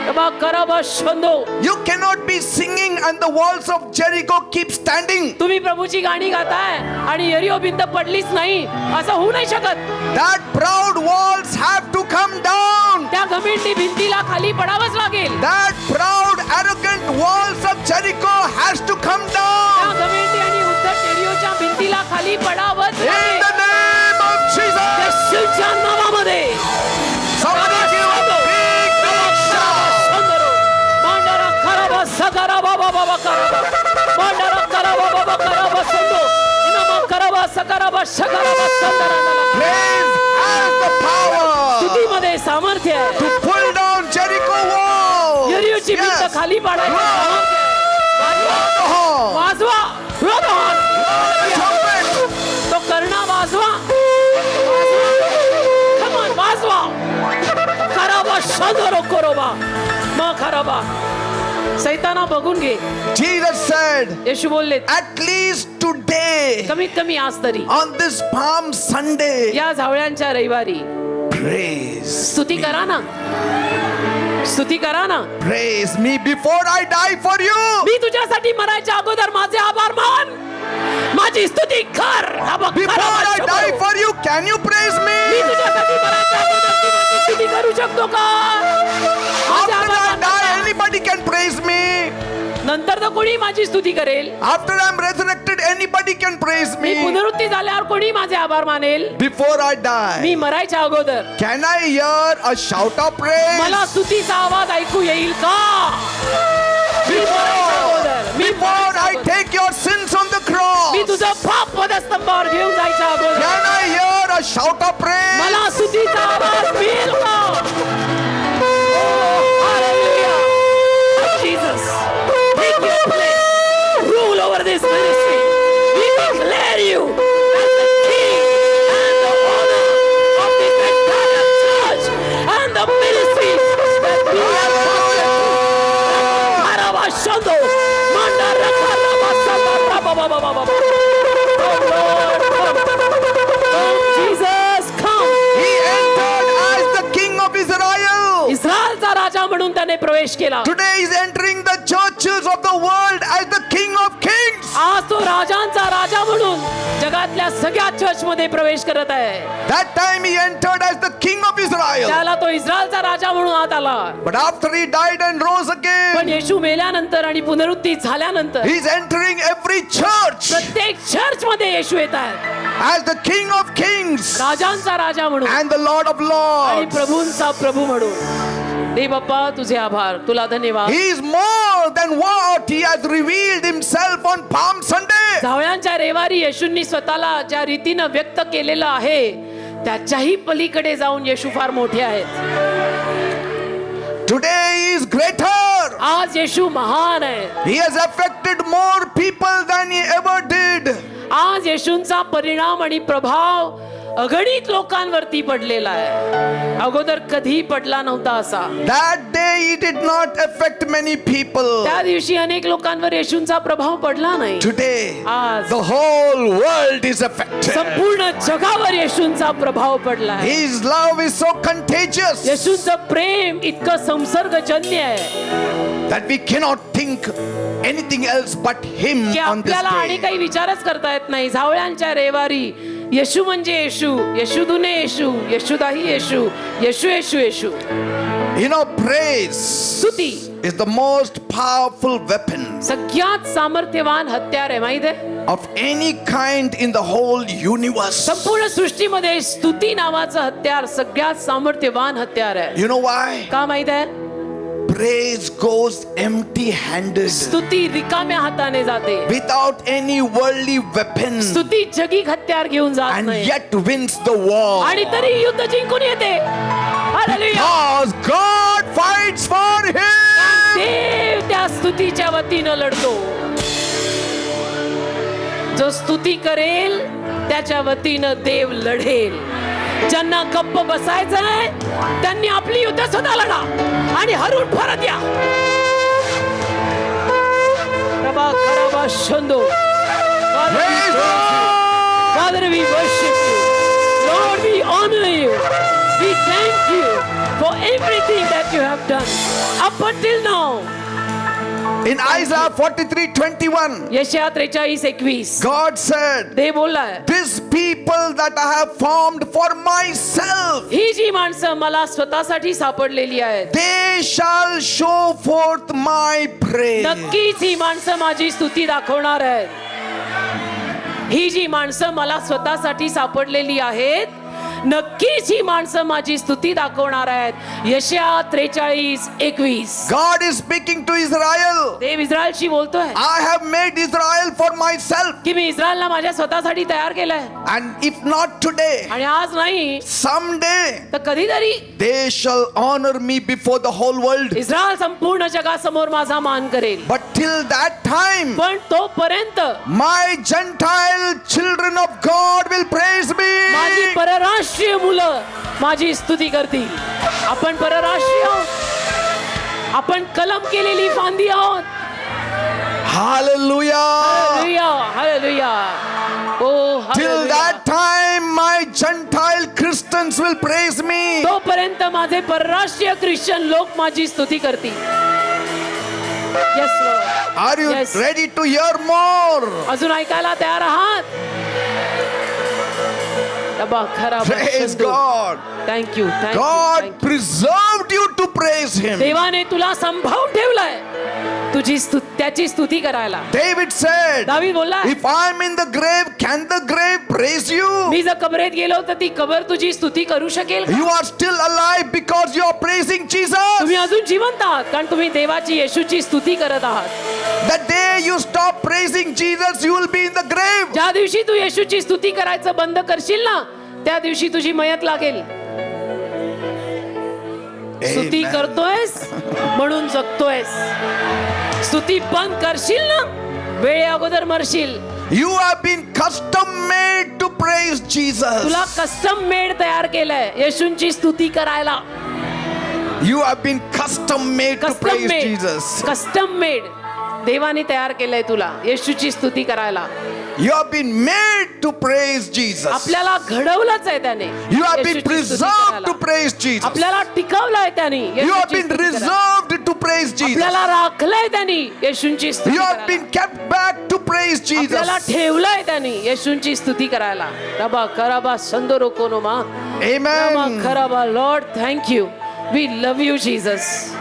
You cannot be singing and the walls of Jericho keep standing. तुम्ही प्रभूची गाणी गाताय आणि यरीहो भिंत पडलीच नाही असं होऊ नाही शकत. That proud walls have to come down. त्या घमेंडी भिंतीला खाली पडावंच लागेल. That proud arrogant walls of Jericho has to come त्या down. घमेंडी आणि उद्धट यरीहोच्या भिंतीला खाली पडावंच In लागेल. the name of Jesus. येशूच्या नावामध्ये Somebody give a बाबा कराबा मांडरा कराबा बाबा कराबा संदो इनामा कराबा सकाराबा शकाराबा संदराला Praise has the power स्तुतीमध्ये सामर्थ्य आहे to pull down Jericho walls. यरीहोची भिंत Yes. खाली पाडायचं सामर्थ्य आहे. Oh. वाजवा रोदन Trumpet. तो कर्णा वाजवा कमान वाजवा कराबा शंदरो करोबा मा कराबा सैताना बघून घे Jesus said, येशू बोलले at least today, कमीत कमी आज तरी on this Palm Sunday, या झावळ्यांच्या रविवारी praise, स्तुती करा ना स्तुती करा ना praise me before I die for you. मी तुझ्यासाठी मरायच्या अगोदर माझे आभार मान माझी स्तुती कर Before I die for you, can you praise me me? तुझ्यासाठी मरायच्या अगोदर तू माझी स्तुती करू शकतो का माझे After आभार I मान. die, anybody can praise me. नंतर तर कोणी माझी स्तुती करेल After I'm resurrected, anybody can praise me me. पुनरुत्ती झाल्यावर कोणी माझे आभार मानेल Before I मी die, मरायच्या अगोदर can I hear a shout of praise? मला स्तुतीचा आवाज ऐकू येईल का मी मरायच्या अगोदर मी Before मरायच्या I अगोदर. take your sins on the me cross, तुझं पाप पदस्तंभावर घेऊन जायच्या अगोदर can I hear a shout of praise? मला स्तुतीचा आवाज मिळेल का Hallelujah. Jesus, take your place. Rule over this ministry. We declare you as the king and the owner of this entire church and the ministries that we have founded. Karabashando, Mandara Karabasanda, Rabababababa. Oh Lord, come. Come, Jesus, come. He entered as the king of Israel. इस्रायलचा राजा म्हणून त्याने प्रवेश केला Today he is entering the churches of the world as the king of kings. आज तो राजांचा राजा म्हणून जगातल्या सगळ्या church मध्ये प्रवेश करत आहे That time he entered as the king of Israel. त्याला तो इस्रायलचा राजा म्हणून आत आला But after he died and rose पण again, येशू मेल्यानंतर आणि पुनरुत्ती झाल्यानंतर he is entering every church प्रत्येक चर्च मध्ये येशू येत आहेत as the king of kings राजांचा राजा म्हणून and the lord of आणि lords. प्रभूंचा प्रभू म्हणून देव बाप्पा तुझे आभार तुला धन्यवाद He is more than what he has revealed himself on Palm Sunday. जावळ्यांच्या रविवारी येशूंनी स्वतःला ज्या रीतीनं व्यक्त केलेलं आहे त्याच्याही पलीकडे जाऊन येशू फार मोठे आहेत Today he is greater. आज येशू महान आहे He has affected more people than he ever did. आज येशूंचा परिणाम आणि प्रभाव अगणित लोकांवरती पडलेला आहे अगोदर कधी पडला नव्हता असा That day he did not affect many people. त्या दिवशी अनेक लोकांवर येशूंचा प्रभाव पडला नाही Today आज the whole world is affected. संपूर्ण जगावर येशूंचा प्रभाव पडला आहे His love is so contagious येशूंचं प्रेम इतकं संसर्गजन्य आहे that we cannot think anything else but him की on this आपल्याला आणि day. काही विचारच करता येत नाही झावळ्यांच्या रविवारी येशू म्हणजे येशू येशूदुने येशू येशूदाही येशू येशू येशू येशू You know, praise स्तुती is the most powerful weapon सगळ्यात सामर्थ्यवान हत्यार आहे माहित आहे of any kind in the whole universe. संपूर्ण सृष्टीमध्ये स्तुती नावाचं हत्यार सगळ्यात सामर्थ्यवान हत्यार आहे You know why? का माहित आहे Praise goes empty handed स्तुती रिकाम्या हाताने जाते without any worldly weapon स्तुती जगिक हत्यार घेऊन जात and नाही yet wins the war. आणि तरी युद्ध जिंकून येते hallelujah. Because God fights for him. देव त्या स्तुतीच्या वतीनं लढतो जो स्तुती करेल त्याच्या वतीनं देव लढेल ज्यांना गप्प बसायचंय त्यांनी आपली युद्ध सुद्धा लढा आणि हरून परत या प्रभा खराबा शंदो Praise God. Father, we worship you. Lord, we honor you. We thank you for everything that you have done up until now. In Isaiah 43:21, यशाया 43:21 God said, Dev बोललाय "This people that I have formed for myself, ही जी माणसं मला स्वतःसाठी सापडलेली आहेत they shall show forth my praise." नक्कीच ही माणसं माझी स्तुती दाखवणार आहेत ही जी माणसं मला स्वतःसाठी सापडलेली आहेत नक्कीच ही माणसं माझी स्तुती दाखवणार आहेत. यशाया 43:21. God is speaking to Israel. देव इस्रायलशी बोलतोय I have made Israel for myself. की मी इस्रायलला माझ्या स्वतःसाठी तयार केलंय, And if not today, आणि आज नाही someday तर कधीतरी they shall honor me before the whole world. Israel संपूर्ण जगासमोर माझा मान करेल. But till that time, पण तोपर्यंत my Gentile children of God will praise माझी me. परराष्ट्रीय मुलं माझी स्तुती करतील. आपण परराष्ट्रीय आहोत, आपण कलम केलेली फांदी आहोत. Hallelujah. Hallelujah, hallelujah. Oh Till hallelujah. that time, my Gentile Christians will praise me. तोपर्यंत माझे परराष्ट्रीय ख्रिश्चन लोक माझी स्तुती करतील. Yes, Lord. Are you Yes. ready to hear more? अजून ऐकायला तयार आहात? Praise God. Thank you. God preserved you to praise Him. देवाने तुला संभावून ठेवलंय तुझी त्याची स्तुती करायला. David said, दावीद बोलला, if I'm in the grave, can the grave praise you? मी जर कबरेत गेलो तर ती कबर तुझी स्तुती करू शकेल का? You are still alive because you are praising Jesus. तुम्ही अजून जिवंत आहात कारण तुम्ही देवाची येशूची स्तुती करत आहात. The day you stop praising Jesus, you will be in the grave. ज्या दिवशी तू येशूची स्तुती करायचं बंद करशील ना, त्या दिवशी तुझी मयत लागेल. स्तुती Amen. करतोयस म्हणून जगतोयस. स्तुती बंद करशील ना, वेळे अगोदर मरशील. You have been custom made to praise Jesus. तुला कस्टम मेड तयार केलंय येशूंची स्तुती करायला. You have been custom made to custom praise made, Jesus. Custom made देवाने तयार केलंय तुला येशूची स्तुती करायला. You have been made to praise Jesus. आपल्याला घडवलंच आहे त्याने. You have been येशूची स्तुती preserved करायला. to praise Jesus. आपल्याला टिकवलंय त्याने. You have येशूची been स्तुती करायला. reserved to praise Jesus. आपल्याला राखलंय त्यांनी येशूंची स्तुती You have करायला. been kept back to praise आपल्याला Jesus. ठेवलंय त्यांनी येशूंची स्तुती करायला. रबा खराबा संदोरो कोनोमा रबा Amen. खराबा. Lord thank you. We love you Jesus.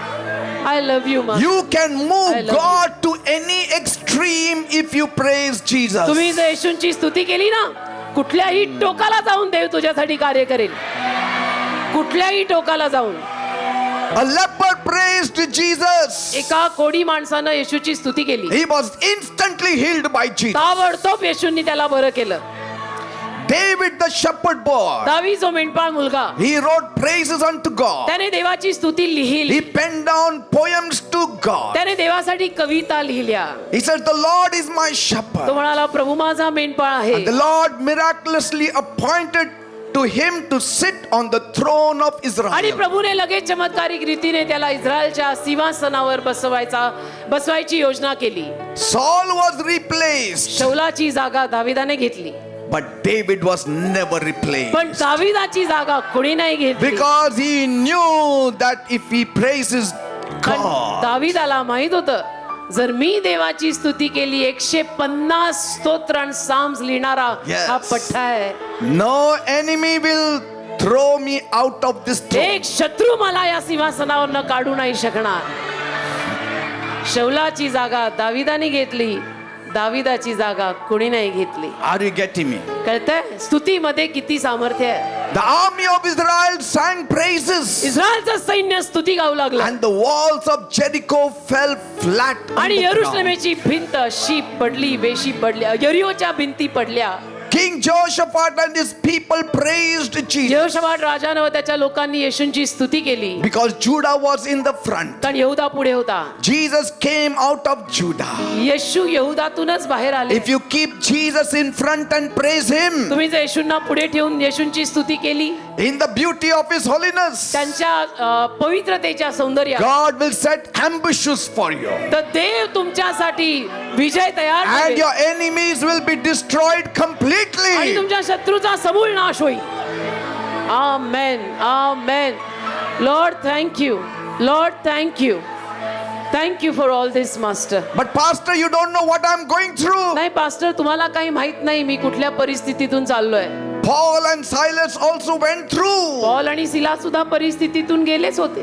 I love you. You can I move love God to any extreme if you praise Jesus. तुम्ही जर येशूंची स्तुती केली ना, कुठल्याही टोकाला जाऊन देव तुझ्यासाठी कार्य करेल. कुठल्याही टोकाला जाऊन. A leper praised Jesus. एका कोडी माणसानं येशूची स्तुती केली. He was instantly healed by Jesus. ताबडतोब येशूंनी त्याला बरं केलं. David the shepherd boy, दावी जो मेंढपाळ मुलगा, he wrote praises unto God. त्याने देवाची स्तुती लिहिली. He penned down poems to God. त्याने देवासाठी कविता लिहिल्या. He said, the Lord is my तो shepherd. म्हणाला, प्रभू माझा मेंढपाळ आहे. The Lord miraculously appointed to him to sit on the throne of आणि Israel. प्रभूने लगेच चमत्कारिक रीतीने त्याला इस्रायलच्या सिंहासनावर बसवायची योजना केली. Saul was replaced, शौलाची जागा दाविदाने घेतली. but David was never replaced. पण दाविदाची जागा कोणी नाही घेतली. Because he knew that if he praises कारण God, दाविदाला माहित होतं, जर मी देवाची स्तुती केली 150 स्तोत्र आणि साम्स लिहिणारा Yes. हा पठ्ठा आहे. no enemy will throw me out of this throne. एक शत्रू मला या सिंहासनावर न काढू नाही शकणार. शौलाची जागा दाविदाने घेतली, दाविदाची जागा कोणी नाही घेतली. Are you getting me? कळतंय? स्तुतीमध्ये किती सामर्थ्य आहे. The army of Israel sang praises, इस्रायलचं सैन्य स्तुती गाऊ लागलं and the walls of Jericho fell flat on आणि the ground. यरुशलेमेची भिंत शीप पडली, बेशी पडल्या, यरिहोच्या भिंती पडल्या. King Jehoshaphat and his people praised Jesus यहोशाफाट राजानं व त्याच्या लोकांनी येशूंची स्तुती केली because Judah was in the front. कारण यहुदा पुढे होता. Jesus came out of Judah. येशू यहुदातूनच बाहेर आले. If you keep Jesus in front and praise him तुम्ही जर येशूंना पुढे ठेवून येशूंची स्तुती केली, in the beauty of his holiness, त्यांच्या पवित्रतेच्या सौंदर्यात, God will set ambushes for you. तर देव तुमच्यासाठी विजय तयार And करेल. your enemies will be destroyed आणि completely. तुमच्या शत्रूचा समूळ नाश होईल. आमेन, आमेन. Lord thank you, Lord thank you, thank you for all this master. But pastor, you don't know what I'm going through. नाही पास्टर, तुम्हाला काही माहित नाही मी कुठल्या परिस्थितीतून चाललोय. Paul and Silas also went through. Paul आणि सिला सुद्धा परिस्थितीतून गेलेच होते.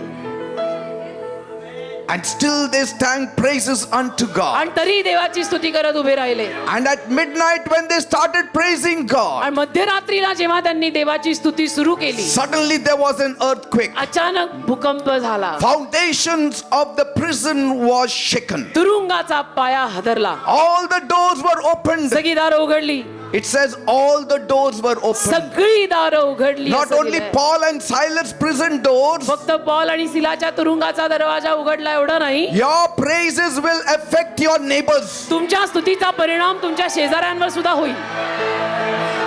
And still they sang praises unto God. आणि तरी देवाची स्तुती करत उभे राहिले. And at midnight when they started praising God, आणि मध्यरात्रीला जेव्हा त्यांनी देवाची स्तुती सुरू केली, suddenly there was an earthquake. अचानक भूकंप झाला. Foundations of the prison was shaken. तुरुंगाचा पाया हादरला. All the doors were opened. सगळी दारं उघडली. It says all the doors were opened. सगळी दारं उघडली. Not असं only लिहिलंय. Paul and Silas prison doors. फक्त पॉल आणि सिलाच्या तुरुंगाचा दरवाजा उघडला एवढं नाही. Your praises will affect your neighbors. तुमच्या स्तुतीचा परिणाम तुमच्या शेजाऱ्यांवर सुद्धा होईल.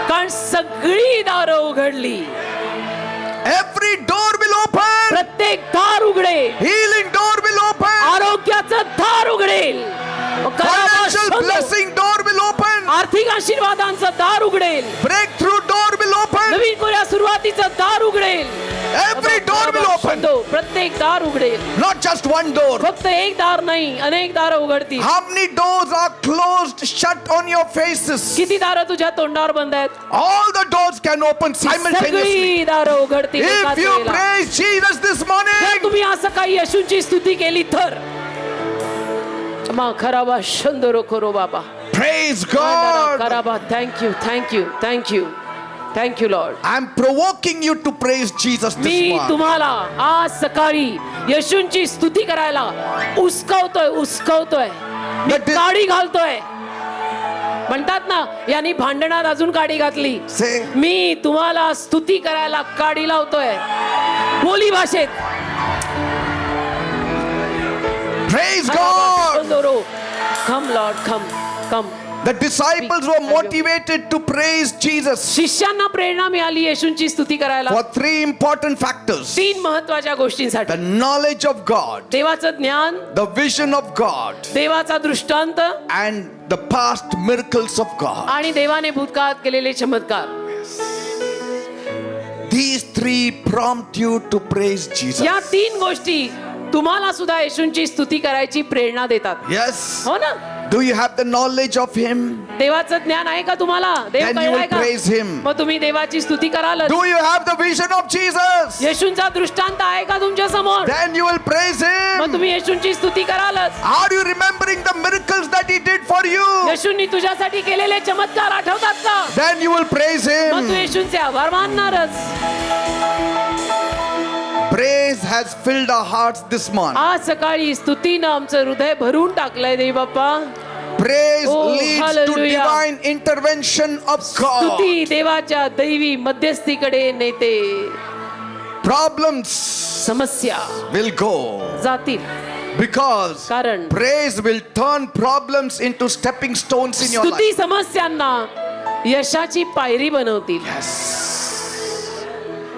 कारण सगळी दारं उघडली. Every door will open. प्रत्येक दार उघडेल. Healing door will open. आरोग्याचं दार उघडेल. Financial blessing door will open. आर्थिक आशीर्वादांचं दार उघडेल. Breakthrough door will open. नवीन कोऱ्या सुरुवातीचं दार उघडेल. Every door will open. प्रत्येक दार उघडेल. Not just one door. फक्त एक दार नाही, अनेक दार उघडतील. How many doors are closed, shut on your faces? किती दारं तुझ्या तोंडावर बंद आहेत? All the doors can open simultaneously. सगळी दारं उघडतील एकाच If you वेळेला. praise Jesus this जर morning, तुम्ही असं काही येशूंची स्तुती केली तर मा खराबा शंदरो करो बाबा. praise God. खराबा. Thank you thank you thank you thank you Lord. I'm provoking you to praise Jesus this me morning. तुम्हाला आज सकाळी येशूंची स्तुती करायला उस्कवतोय. मी That is- काडी घालतोय. म्हणतात ना, यांनी भांडणात अजून काडी घातली. Say, मी तुम्हाला स्तुती करायला काडी लावतोय बोली भाषेत. praise God. Come Lord come come. The disciples were motivated to praise Jesus शिष्यांना प्रेरणा मिळाली येशूंची स्तुती करायला for three important factors: 3 महत्वाच्या गोष्टींसाठी. the knowledge of God, देवाचं ज्ञान, the vision of God, देवाचा दृष्टांत and the past miracles of God. आणि देवाने भूतकाळात केलेले चमत्कार. These three prompt you to praise Jesus. या 3 गोष्टी तुम्हाला सुद्धा येशूंची स्तुती करायची प्रेरणा देतात. Yes. हो ना? Do you have the knowledge of Him? देवाचं ज्ञान आहे का तुम्हाला? देव Then you कळलाय will का? praise Him. मग तुम्ही देवाची स्तुती करालच. Do you have the vision of Jesus? येशूंचा दृष्टांत आहे का तुमच्या समोर? Then you will praise मग Him. तुम्ही येशूंची स्तुती करालच. Are you remembering the miracles that He did for you? येशूंनी तुझ्यासाठी केलेले चमत्कार आठवतात का? Then you will praise मग तू Him. येशूंचे आभार मानणारच. Praise has filled our hearts this morning. आज सकाळी स्तुतीनं आमचं हृदय भरून टाकलंय देव बाप्पा. Praise Oh, leads to hallelujah. divine intervention of God. स्तुती देवाच्या दैवी मध्यस्थीकडे नेते. Problems समस्या will go जातील. because कारण praise will turn problems into stepping stones in your स्तुती life. समस्यांना यशाची पायरी बनवतील.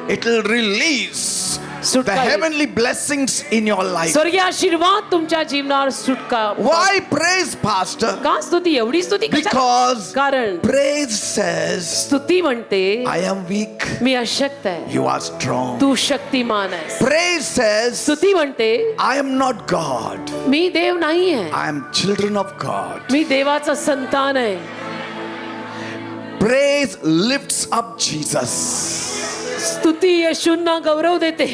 It will release the सुटका येईल. heavenly blessings in your life. स्वर्गीय आशीर्वाद तुमच्या जीवनावर सुटका. Why praise, Pastor? का स्तुती? एवढी स्तुती कशाला? Because कारण praise says, स्तुती म्हणते I am weak, मी अशक्त आहे, you are strong. तू शक्तिमान आहेस. Praise says, स्तुती म्हणते I am not God, मी देव नाही आहे, I am children of God. मी देवाचा संतान आहे. Praise lifts up Jesus. स्तुती येशूंना गौरव देते.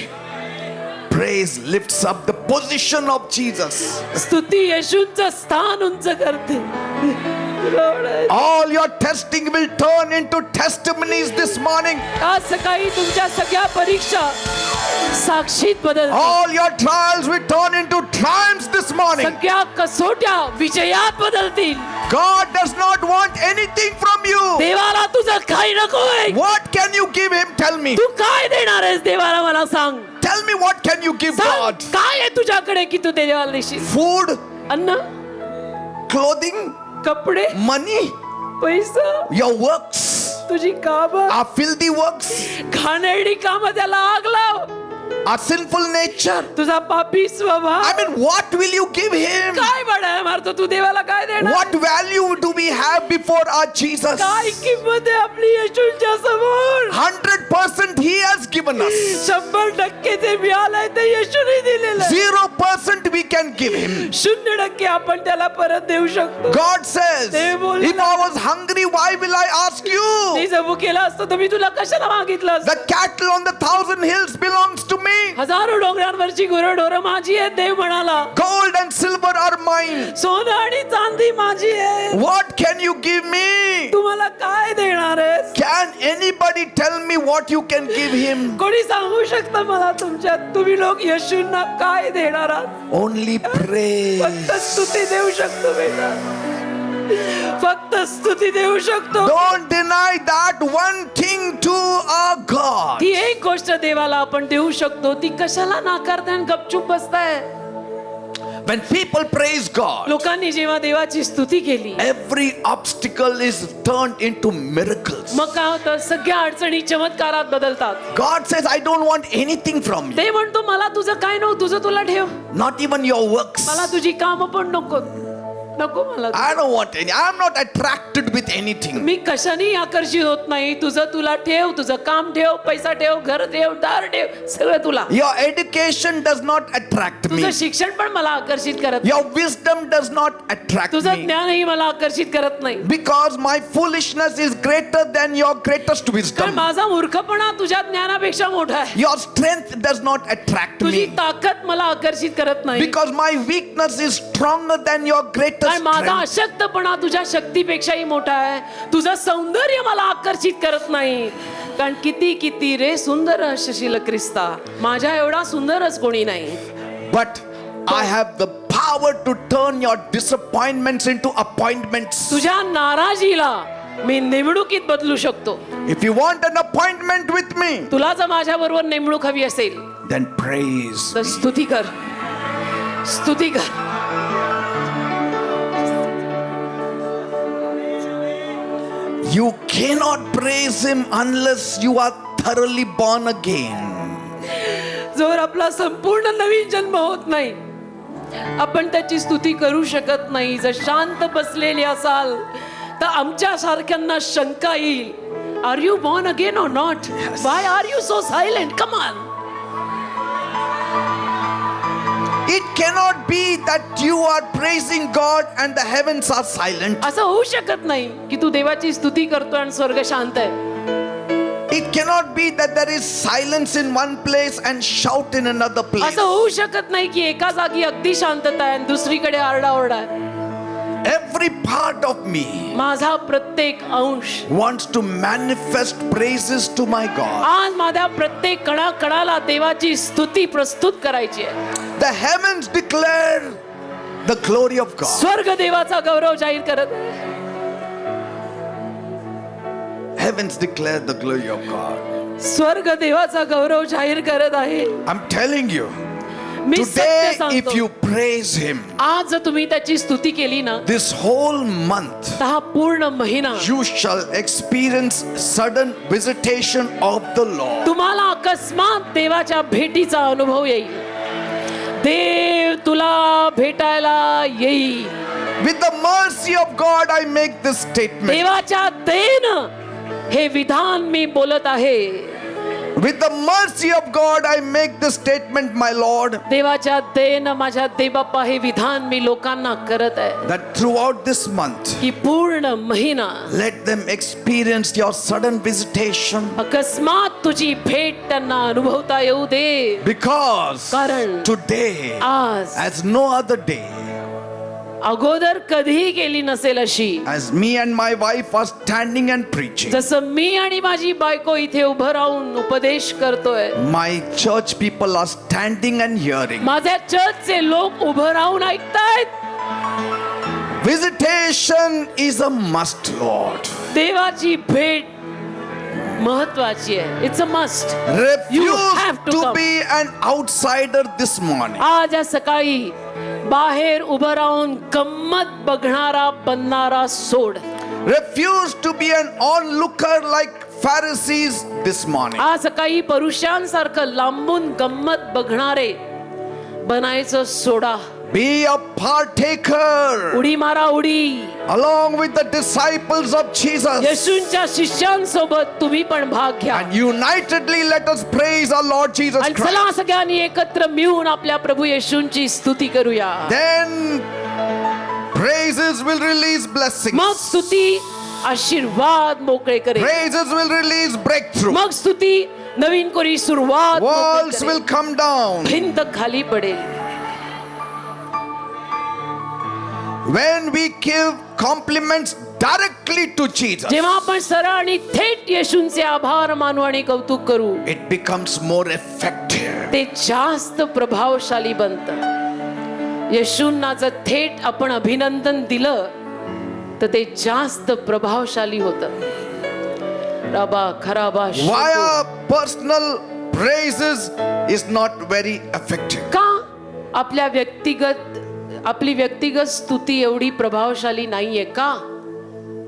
Praise lifts up the position of Jesus. स्तुती येशूंचं स्थान उंच करते. All your testing will turn into testimonies this morning. आज सकाळी तुमच्या सगळ्या परीक्षा साक्षीत बदलतील. All your trials will turn into triumphs this morning. सगळ्या कसोट्या विजयात बदलतील. God does not want anything from you. देवाला तुझं काही नकोय. What can you give Him? Tell me. तू काय देणार आहेस देवाला? मला सांग. Tell me, what can you give सांग, God? काय आहे तुझ्याकडे की तू देवाला देशील? Food, अन्न, clothing, कपडे, money, पैसा, your works तुझी कामं, are filthy works, घाणेरडी कामं त्याला आग लाव. our sinful nature. तुझा पापी स्वभाव. I mean, what will you give Him? काय बडाय मारतो तू देवाला? काय देणार? What value do we have before our Jesus? काय किंमत आहे आपली येशूंच्या समोर? 100% He has given given us. 100% ते मिळालंय ते येशूने दिलेलं आहे. 0% we can give him. 0% आपण त्याला परत देऊ शकतो. God says, ते बोलले if I was hungry, why will I ask me you? जर भुकेला असतो तर मी तुला कशाला मागितलं असतं? The cattle on the 1,000 hills belongs to me. हजारो डोंगरांवरची गुरंढोरं माझी आहेत, देव म्हणाला. Gold and silver are mine. सोनं आणि चांदी माझी आहे. What can you give me? तू मला काय देणार आहेस? Can anybody tell me what you can give him? कोणी सांगू शकतं मला तुमच्यात तुम्ही लोक येशूंना काय देणार आहात? Only praise. फक्त स्तुती देऊ शकतो बेटा. फक्त स्तुती देऊ शकतो. Don't deny that one thing to our God. ती एक गोष्ट देवाला आपण देऊ शकतो, ती कशाला नाकारताय आणि गपचूप बसताय? When people praise God, लोकांनी जेव्हा देवाची स्तुती केली, every obstacle is turned into miracles. मग काय होतं? सगळ्या अडचणी चमत्कारात बदलतात. God says, I don't want anything from you. ते म्हणतो मला तुझं काय नको, तुझं तुला ठेव. Not even your works. मला तुझी कामं पण नको. नको मला. I don't want any. I am not attracted with anything. मी कशाने आकर्षित होत नाही. तुझं तुला ठेव, तुझं काम ठेव, पैसा ठेव, घर ठेव, दार ठेव, सगळं तुला. Your education does not attract me. तुझं शिक्षण पण मला आकर्षित करत नाही. Your wisdom does not attract तुझं me. ज्ञानही मला आकर्षित करत नाही. Because my foolishness is greater than your greatest कारण wisdom. माझा मूर्खपणा तुझ्या ज्ञानापेक्षा मोठा आहे. Your strength does not attract तुझी me. ताकद मला आकर्षित करत नाही. Because my weakness is stronger than your greatest कारण माझा strength. अशक्तपणा तुझ्या शक्तीपेक्षाही मोठा आहे. तुझं सौंदर्य मला आकर्षित करत नाही. कारण किती किती रे सुंदर शशील ख्रिस्ता, माझ्या एवढा सुंदरच कोणी नाही. But I have the power to turn your disappointments into appointments. तुझ्या नाराजीला मी नेमणुकीत बदलू शकतो. If you want an appointment with me, तुला जर माझ्या बरोबर नेमणूक हवी असेल then praise. तर स्तुती कर, स्तुती कर. You cannot praise him unless you are thoroughly born again. जोर आपला संपूर्ण नवीन जन्म होत नाही, आपण त्याची स्तुती करू शकत नाही. जर शांत बसलेले असाल तर आमच्या सारख्यांना शंका येईल, आर यू बॉर्न अगेन और not? Why are you so silent? Come on. It cannot be that you are praising God and the heavens are silent. असं होऊ शकत नाही की तू देवाची स्तुती करतोय आणि स्वर्ग शांत आहे. It cannot be that there is silence in one place and shout in another place. असं होऊ शकत नाही की एका जागी अगदी शांतता आहे आणि दुसरीकडे आरडाओरडा आहे. Every part of me माझा प्रत्येक अंश wants to manifest praises to my God. आज माझ्या प्रत्येक कणाकणाला देवाची स्तुती प्रस्तुत करायची आहे. The heavens declare the glory of God. स्वर्ग देवाचा गौरव जाहीर करत आहे. Heavens declare the glory of God. स्वर्ग देवाचा गौरव जाहीर करत आहे. I'm telling you, मी सत्य today if सांगतो, you praise him, आज जर तुम्ही त्याची स्तुती केली ना, this whole month तर हा पूर्ण महिना you shall experience sudden visitation of the Lord. तुम्हाला अकस्मात देवाच्या भेटीचा अनुभव येईल. देव तुला भेटायला येईल. With the mercy of God, I make this statement. देवाच्या दयेनं हे विधान मी बोलत आहे. With the mercy of God, I make this statement, my Lord, देवाच्या दयेनं माझ्या देवबाप्पा हे विधान मी लोकांना करत आहे that throughout this month, की पूर्ण महिना let them experience your sudden visitation. अकस्मात तुझी भेट त्यांना अनुभवता येऊ दे. Because कारण today, आज as no other day, अगोदर कधीही केली नसेल अशी, as me and my wife are standing and preaching, जसं मी आणि माझी बायको इथे उभं राहून उपदेश करतोय, my church people are standing and hearing. माझ्या चर्चचे लोक उभं राहून ऐकतायत. Visitation is a must, Lord. देवाची भेट महत्वाची आहे. It's a must. Refuse to to come. be an outsider this morning. आज या सकाळी बाहेर उभं राहून गंमत बघणारा बनणारा सोड. Refuse to be an onlooker like Pharisees this morning. आज सकाळी पुरुषांसारखं लांबून गंमत बघणारे बनायचं सोडा. Be a partaker उडी मारा उडी. along with the disciples of Jesus. येशूंच्या शिष्यांसोबत तुम्ही पण भाग घ्या. And unitedly let us praise our Lord Jesus आणि Christ. चला सगळ्यांनी एकत्र मिळून आपल्या प्रभू येशूंची स्तुती करूया. Then praises will release blessings. मग स्तुती आशीर्वाद मोकळे करेल. Praises will release breakthrough. मग स्तुती नवीन कोरी सुरुवात मोकळी Walls करेल. will come down. भिंत खाली पडेल. When we give compliments directly to Jesus, जेव्हा आपण सरळ आणि थेट येशूंचे आभार मानू आणि कौतुक करू, it becomes more effective. ते जास्त प्रभावशाली बनतं. येशूंना जर थेट आपण अभिनंदन दिलं तर ते जास्त प्रभावशाली होतं. रबा खराबा Why our personal praises is not very effective? का आपली व्यक्तिगत स्तुती एवढी प्रभावशाली नाहीये का?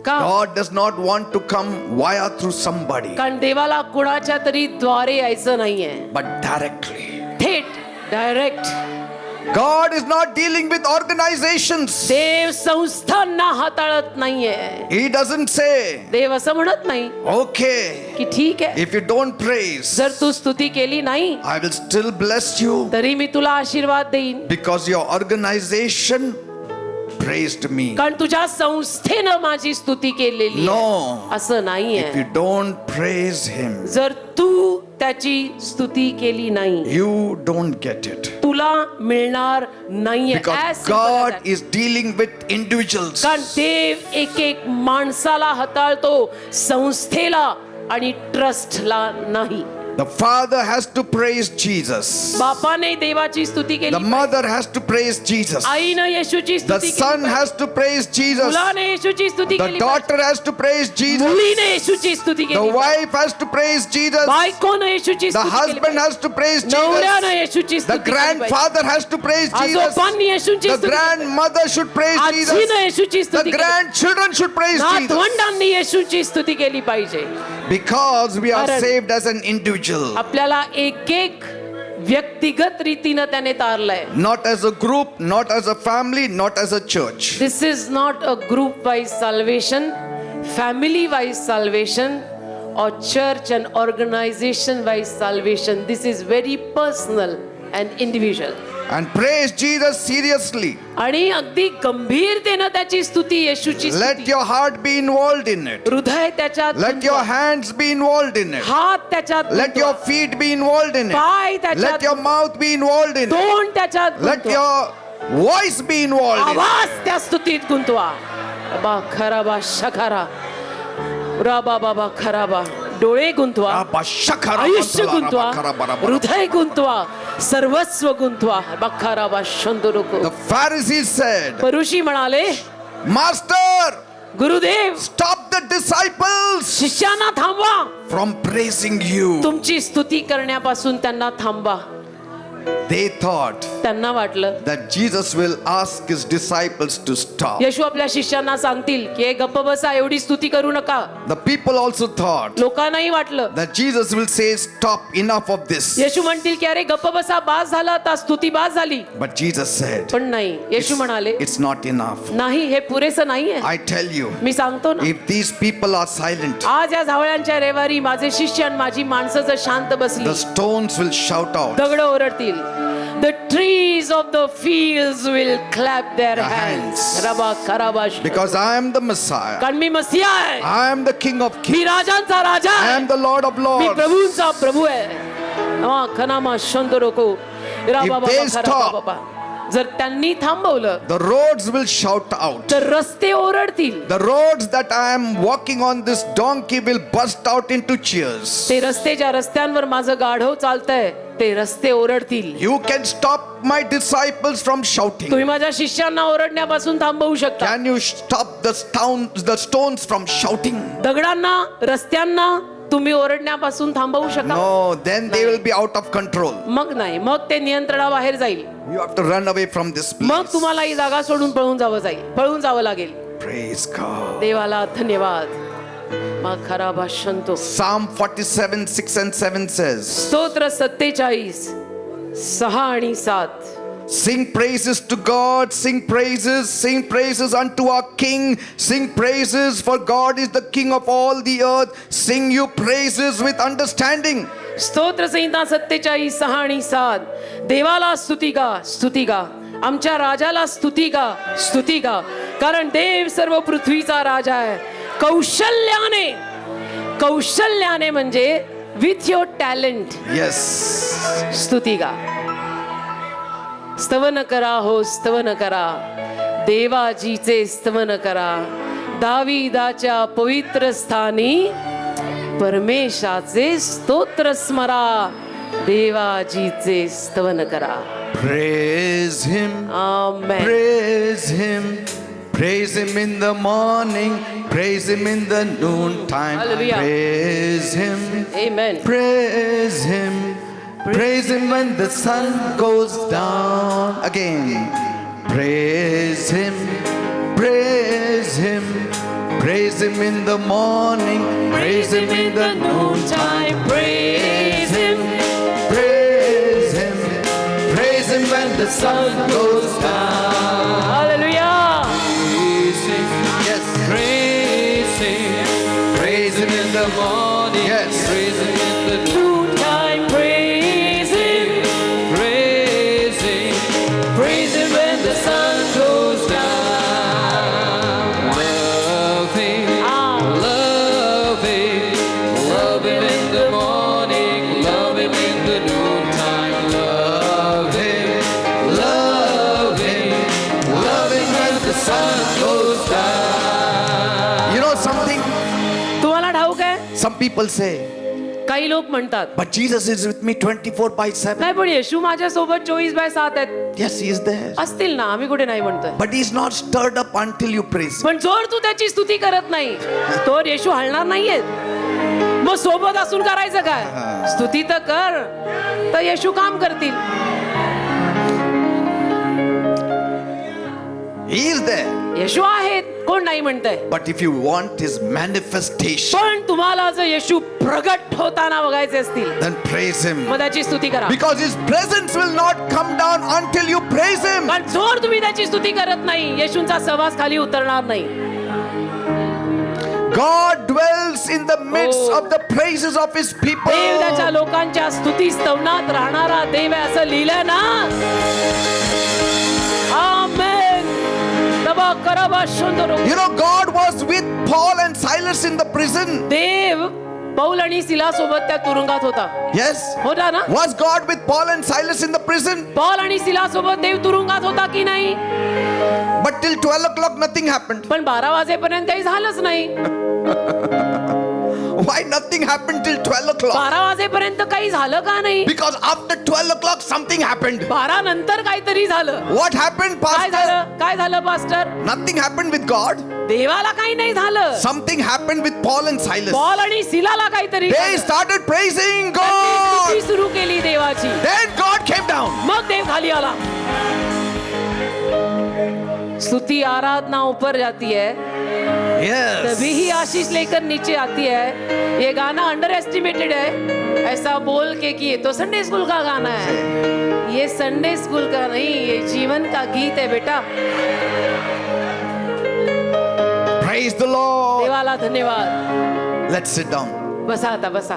God does not want to come via through somebody, कारण देवाला कुणाच्या तरी द्वारे यायचं नाहीये, but directly. थेट direct. God is not dealing with organizations. देव संस्थांना हाताळत नाहीये. He doesn't say, देव असं म्हणत नाही okay, की ठीक आहे, if you don't praise, जर तू स्तुती केली नाही I will still bless you तरी मी तुला आशीर्वाद देईन, because your organization praised me. कारण तुझ्या संस्थेनं माझी स्तुती केलेली आहे. No. असं If नाहीये. you don't praise Him, जर तू त्याची स्तुती केली नाही you don't get it. तुला मिळणार नाहीये. Because As simple as God that. is dealing with individuals. कारण देव एक एक माणसाला हाताळतो, संस्थेला आणि ट्रस्टला नाही. The father has to praise Jesus. बापाने देवाची स्तुती The केली, mother has to praise Jesus. आईनं येशूची The स्तुती son केली, has to praise Jesus. मुलाने येशूची स्तुती The केली, daughter has to praise Jesus. मुलीने येशूची स्तुती The केली, wife has to praise Jesus. बायकोनं येशूची The स्तुती केली, husband has to praise नवऱ्यानं Jesus. येशूची The स्तुती केली, grandfather has to praise Jesus. आजोबांनी येशूची The स्तुती केली, grandmother should praise आजीनं Jesus. येशूची The स्तुती केली, grandchildren should praise Jesus. नातवंडांनी येशूची स्तुती केली पाहिजे. Because we are कारण saved as an individual. आपल्याला एक एक व्यक्तिगत रीतीनं त्याने तारलंय. Not as a group, not as a family, not as a church. This is not a group wise salvation, family wise salvation, or church and organization wise salvation. This is very personal and individual. And praise Jesus seriously. आणि अगदी गंभीरतेनं त्याची स्तुती, येशूची Let स्तुती. your heart be involved in it. हृदय त्याच्यात Let your गुंतवा. hands be involved in it. हात त्याच्यात Let गुंतवा. your feet be involved in it. पाय त्याच्यात Let your mouth be involved in it. तोंड त्याच्यात Let गुंतवा. your voice be involved in it. आवाज त्या स्तुतीत गुंतवा. बा खराबा शखारा राबा बाबा खराबा. डोळे गुंतवा, आयुष्य गुंतवा, हृदय गुंतवा, सर्वस्व गुंतवा. बखाराबा शंदुरुको. The Pharisees said, परुषी म्हणाले, Master, Gurudev, stop the disciples शिष्यांना थांबवा, from praising you. तुमची स्तुती करण्यापासून त्यांना थांबवा. They thought त्यांना वाटलं that Jesus will ask his disciples to stop. येशू आपल्या शिष्यांना सांगतील की हे गप्प बसा, एवढी स्तुती करू नका. The people also thought लोकांनाही वाटलं that Jesus will say, Stop, enough of this. येशू म्हणतील की अरे गप्प बसा, बास झालं आता, स्तुती बास झाली. But Jesus said, पण नाही, येशू म्हणाले It's not enough. नाही, हे पुरेसं नाहीये. I tell you, मी सांगतो ना, if these people are silent, आज या झावळ्यांच्या रविवारी माझे शिष्य आणि माझी माणसं जर शांत बसली, the stones will shout out. दगड ओरडतील. The trees of the fields will clap their hands. रबा खराबा. Because I am the Messiah. कारण मी मसीहा आहे, I am the King of Kings. Me राजांचा Raja I आहे, am the Lord of me Lords. प्रभूंचा प्रभू आहे. नमा खनामा शंदरोको. राबा If they बाबा खराबा stop, बाबा. जर त्यांनी थांबवलं The roads will shout out. तर रस्ते ओरडतील. The roads that I am walking on this donkey will burst out into cheers. ते रस्ते, ज्या रस्त्यांवर माझं गाढव चालतंय, ते रस्ते ओरडतील. You can stop my disciples from shouting. तुम्ही माझ्या शिष्यांना ओरडण्यापासून थांबवू शकता. Can you stop the stones from shouting? दगडांना, रस्त्यांना तुम्ही ओरडण्यापासून थांबवू शकता? No, then they will be out of control. मग नाही, मग ते नियंत्रणाबाहेर जाईल. You have to run away from this मग place. तुम्हाला ही जागा सोडून पळून जावं लागेल. Praise God. देवाला धन्यवाद. मग खराबा शंतो. Psalm 47:6 and 7 says, स्तोत्र 47:6 आणि 7. Sing praises to God, sing praises unto our King, sing praises, for God is the King of all the earth. Sing you praises with understanding. स्तोत्र संहिता 47, 6 आणि 7. देवाला स्तुती गा, आमच्या राजाला स्तुती गा, कारण देव सर्व पृथ्वीचा राजा आहे. कौशल्याने म्हणजे विथ युअर टॅलेंट. Yes. स्तुती गा. स्तवन करा, देवाजीचे स्तवन करा. दाविदाच्या पवित्र स्थानी परमेशाचे स्तोत्र स्मरा. देवाजीचे स्तवन करा. Praise him. Amen. Praise him. Praise him in the morning. Praise him in the noontime. Hallelujah. Praise him. Amen. Praise him. Praise him when the sun goes down. Again. Praise him. Praise him. Praise him in the morning. Praise him in the noontime. Praise him. Praise him. Praise him when the sun goes down. Hallelujah. Praise him. Yes. Praise him, praise him in the morning, Yes. praise him in the Noontime. Praise him. praise him, praise him when the sun goes down. Love him, love him, love him in the morning, love him in the noontime. Love him, Love him. love him when the sun goes down. You know something? तुम्हाला ठाऊक आहे, Some people say, काही लोक म्हणतात, but Jesus is with me 24/7. नाही पण येशू माझ्या सोबत 24/7 आहेत. Yes, he is there. असतील ना, आम्ही कुठे नाही म्हणतोय. But he's not stirred up until you praise him. पण जोर तू त्याची स्तुती करत नाही तोवर येशू हलणार नाहीये. मग सोबत असून करायचं काय? स्तुती तर कर, तर येशू काम करतील. He is there. येशू आहेत, कोण नाही म्हणतंय. But if you want his manifestation, पण तुम्हाला जर येशू प्रगट होताना बघायचे असतील, then praise him. मग त्याची स्तुती करा. Because his presence will not come down until you praise him. कारण जोर तुम्ही त्याची स्तुती करत नाही, येशूंचा सहवास खाली उतरणार नाही. God dwells in the midst Oh. of the praises of his people. देव त्याच्या लोकांच्या स्तुती स्तवनात राहणारा देव आहे असं लिहिलंय ना. आमेन. दबा करबा शोंदरो. You know, God was with Paul and Silas in the prison. देव पौल आणि सिला सोबत त्या तुरुंगात होता. Yes. होता ना. Was God with Paul and Silas in the prison? Paul आणि सिला सोबत देव तुरुंगात होता की नाही? But till 12 o'clock nothing happened. पण 12 वाजेपर्यंत काही झालंच नाही. Why nothing happened till 12 o'clock? 12 वाजेपर्यंत काही झालं का नाही? Because after 12 o'clock something happened. 12 नंतर काहीतरी झालं. What happened, काय Pastor? झालं? काय झालं pastor? Nothing happened with God. देवाला काही नाही झालं. Something happened with Paul and Silas. Paul आणि सिलाला काहीतरी They झालं. started praising त्यांनी God. स्तुती सुरू केली देवाची. Then God came down. मग देव खाली आला. स्तुति आराधना ऊपर जाती है, Yes. तभी ही आशीष लेकर नीचे आती है. ये गाना अंडर एस्टिमेटेड है, ऐसा बोल के कि ये तो संडे स्कूल का गाना है. ये संडे स्कूल का नहीं, ये जीवन का गीत है बेटा. Praise the Lord. देवाला धन्यवाद. Let's sit down. बसा आता बसा.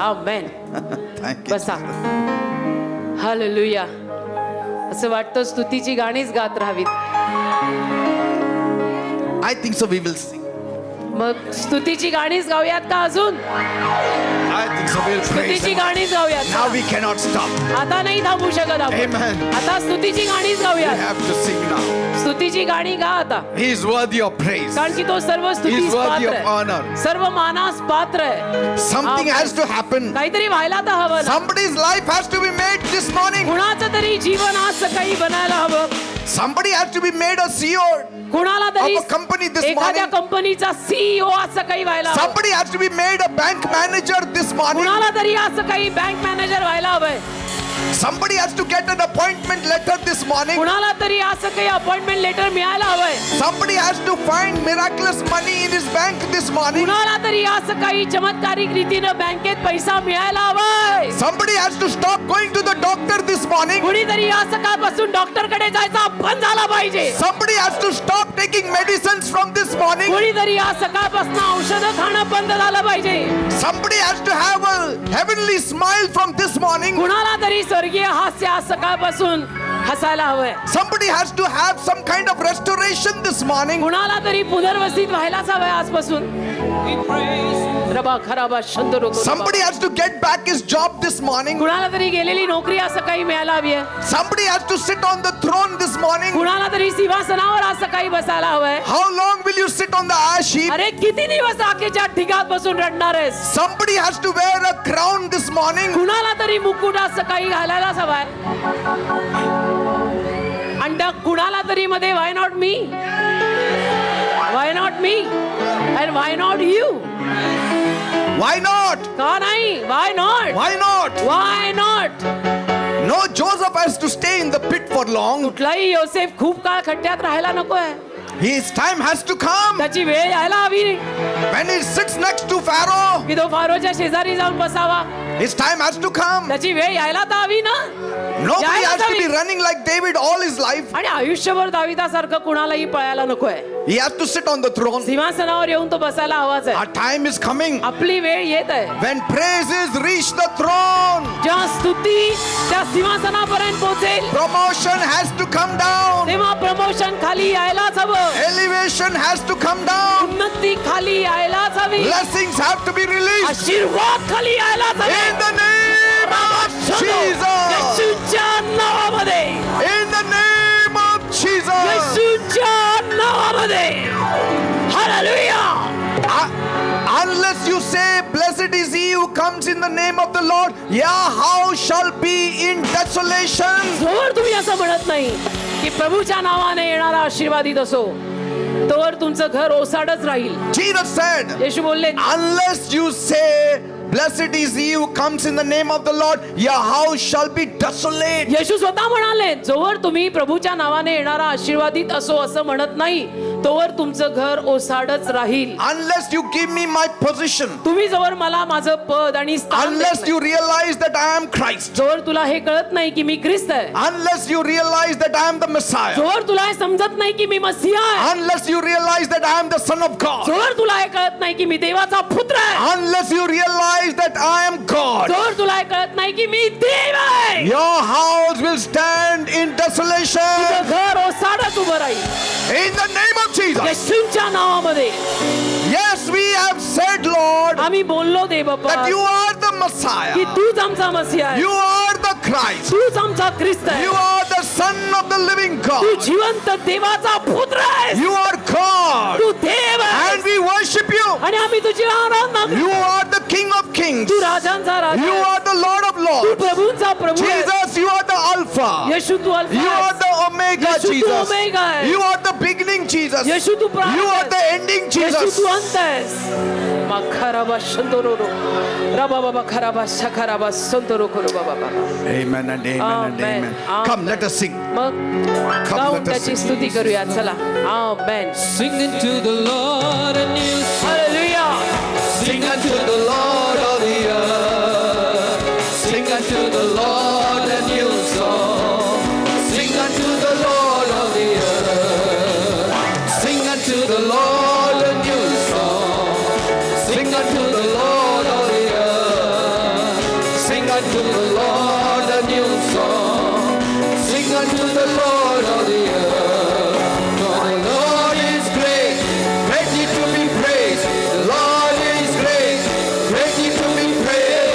आमेन. Thank you. बसा. हालेलुया. असं वाटतं स्तुतीची गाणीच गात राहावीत. I think so. We will sing. मग स्तुतीची गाणीच गाऊयात का अजून? I think so. We'll praise स्तुतीची him. गाणीच गाऊयात. Now we cannot stop. आता नाही थांबू शकत आपण. Amen. आता स्तुतीची गाणीच We गाऊयात. have to sing now. स्तुतीची गाणी गा आता. He is worthy of praise. कारण की तो सर्व He स्तुतीस is worthy पात्र of आहे. honor. सर्व मानास पात्र आहे. Something Amen. has to happen. काहीतरी व्हायला तर हवं ना. Somebody's life has to be made this morning. कुणाचं तरी जीवन आज सकाळी बनायला हवं. Somebody has to be made a CEO. कुणाला तरी Of a company this एखाद्या morning. कंपनीचा सीईओ आज सकाळी व्हायला हवं. Somebody has to be made a bank manager this morning. कुणाला तरी आज सकाळी बँक मॅनेजर व्हायला हवंय. Somebody has to get an appointment letter this morning. कुणाला तरी असं काही अपॉइंटमेंट लेटर मिळायला हवंय. Somebody has to find miraculous money in his bank this morning. कुणाला तरी असं काही चमत्कारिक रीतीनं बँकेत पैसा मिळायला हवाय. Somebody has to stop going to the doctor this morning. कुणीतरी या सकाळपासून डॉक्टर कडे जायचा बंद झाला पाहिजे. Somebody has to stop taking medicines from this morning. कुणीतरी या सकाळपासून औषधं खाणं बंद झालं पाहिजे. Somebody has to have a heavenly smile from this morning. कुणाला तरी स्वर्गीय हास्य आज सकाळपासून हसायला हवंय. Somebody has to have some kind of restoration this morning. कुणाला तरी पुनर्वसित व्हायलाच हवंय आजपासून. रबा खराबा शंतरो. Somebody has to get back his job this morning. कुणाला तरी गेलेली नोकरी आज सकाळी मिळायला हवी आहे. Somebody has to sit on the throne this morning. कुणाला तरी सिंहासनावर आज सकाळी बसायला हवंय. How long will you sit on the ash heap? अरे किती दिवस आखेच्या ढिगात बसून रडणार आहेस. Somebody has to wear a crown this morning. कुणाला तरी मुकुट आज सकाळी घालायलाच हवाय. आणि त्या कुणाला तरी मध्ये why not me, why not me and why not you. Why not? का नाही? Why not, Why not? Why not. No, Joseph has to stay in the pit for long. कुठलाही योसेफ खूप काळ खड्ड्यात राहायला नकोय. His time has to come. त्याची वेळ यायला हवी When he sits next to Pharaoh, की तो फारोच्या शेजारी जाऊन बसावा. his time has to come. त्याची वेळ यायला तर हवी ना. Nobody has to be running like David all his life. आणि आयुष्यभर दाविदासारखं कुणालाही पळायला नकोय. He has to sit on the throne. सिंहासनावर येऊन तो बसायला हवाच आहे. Our time is coming. आपली वेळ येत आहे. When praises reach the throne, जेव्हा स्तुती त्या सिंहासनापर्यंत पोहोचेल promotion has to come down. तेव्हा प्रमोशन खाली यायलाच हवं. Elevation has to come down. उन्नती खाली यायलाच हवी. Blessings have to be released. आशीर्वाद खाली यायलाच हवे. In the name of Jesus. येशूच्या नावामध्ये, In the name of Jesus. येशूच्या नावामध्ये. Hallelujah. Unless you say, blessed is he who comes in the name of the Lord, your house shall be in desolation. जोवर तुम्ही असं म्हणत नाही की प्रभूच्या नावाने येणारा आशीर्वादित असो, तोवर तुमचं घर ओसाडच राहील. Jesus said, येशू बोलले, unless you say, blessed is he who comes in the name of the Lord, your house shall be desolate. येशू स्वतः म्हणाले, जोवर तुम्ही प्रभूच्या नावाने येणारा आशीर्वादित असो असं म्हणत नाही, तोवर तुमचं घर ओसाडच राहील. Unless you give me my position, तुम्ही जोवर मला माझं पद आणि स्थान देत unless नाही, you realize that I am Christ, जोवर तुला हे कळत नाही की मी ख्रिस्त आहे, unless you realize that I am the Messiah, जोवर तुला हे समजत नाही की मी मसीहा आहे, unless you realize that I am the Son of God, जोवर तुला हे कळत नाही की मी देवाचा पुत्र आहे, unless you realize that I am God, जोवर तुला हे कळत नाही की मी देव आहे, your house will stand in desolation. तुझं घर ओसाडत उभं राहील. In the name of Jesus. येशूच्या नावामध्ये Yes, we have said, Lord, आम्ही बोललो देवबापा that you are the की Messiah. तूच आमचा मसीहा आहे, You are the Christ. तूच आमचा ख्रिस्त You आहे, are the Son of the living Tu God. जिवंत देवाचा पुत्र आहेस, You are God. Tu Dev And आहेस we worship you. आणि आम्ही तुझी आराधना करतो. You are the King of Kings. Tu राजांचा Raja You आहेस. are the Lord of Tu Lords. प्रभूंचा प्रभू आहेस. Jesus, you are the Alpha. येशू तू अल्फा You are आहेस. the Omega, येशू तू Jesus. ओमेगा आहेस. You are the beginning, Jesus. येशू तू प्रारंभ You are आहेस. the ending, Yeshu Jesus. तू अंत आहेस. खराबा शंतरोरो रबा बाबा खराबा शखराबा संतरो करो बाबा बाबा. Amen and amen and Amen. amen. Amen. Come, let us sing. मग Come, गाऊन let us त्याची sing. स्तुती करूया. चला आमेन. Sing unto the Lord a new song. Hallelujah. Sing unto the Lord of the earth. Sing unto the Lord a new song. Sing unto the Lord of the earth. Sing unto the Lord a new song. Sing unto the Lord of the earth. Sing unto the Lord a new song. Sing unto the Lord of the earth. For the Lord is great, greatly to be praised. The Lord is great, greatly to be praised.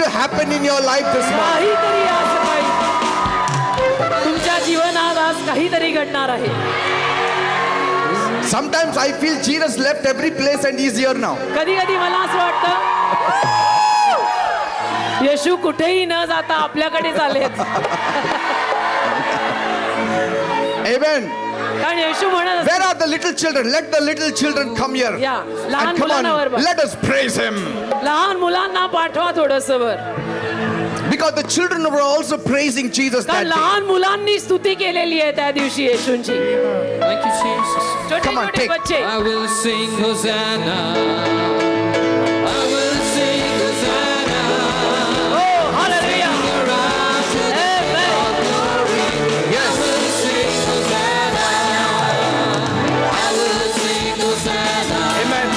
to happen in your life this morning. काहीतरी आज सकाळी तुमच्या जीवनात आज काहीतरी घडणार आहे. Sometimes I feel Jesus left every place and he's here now. कधी कधी मला असं वाटतं येशू कुठेही न जाता आपल्याकडेच आलेत. Amen. कारण येशू म्हणत Where are the little children? Let the little children come here. या लहान And come मुलांवर on, let us praise him. लहान मुलांना पाठवा थोडस वर. Because the children were also praising Jesus कारण that day. लहान मुलांनी स्तुती केलेली आहे त्या दिवशी येशूंची. Thank you, Jesus. छोटे Come on, छोटे take. बच्चे I will sing Hosanna. I will sing Hosanna. हो hallelujah. Around to the Amen. glory. Yes. I will sing Hosanna. I will sing Hosanna. Amen.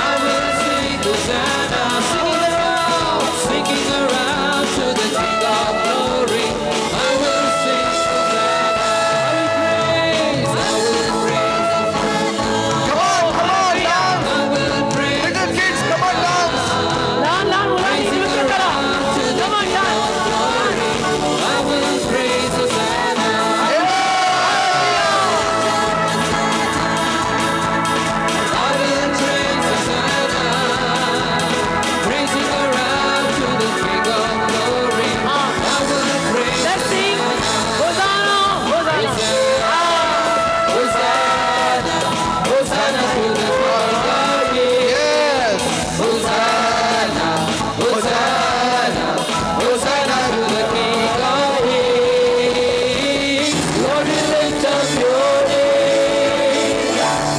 I will sing Hosanna. Singing around to the King of glory. I will sing Hosanna. I will praise. Come on, dance. I will praise. Little kids, come on, dance. लहान लहान मुलांनी नृत्य करा. Come on, dance. I will praise Hosanna. I will praise Hosanna. Praising around to the King of glory. I will praise Let's sing. Hosanna, Hosanna. Hosanna. Hosanna to the King of Kings. Yes. Hosanna. Hosanna. Hosanna to the King of Kings. Lord, we lift up your name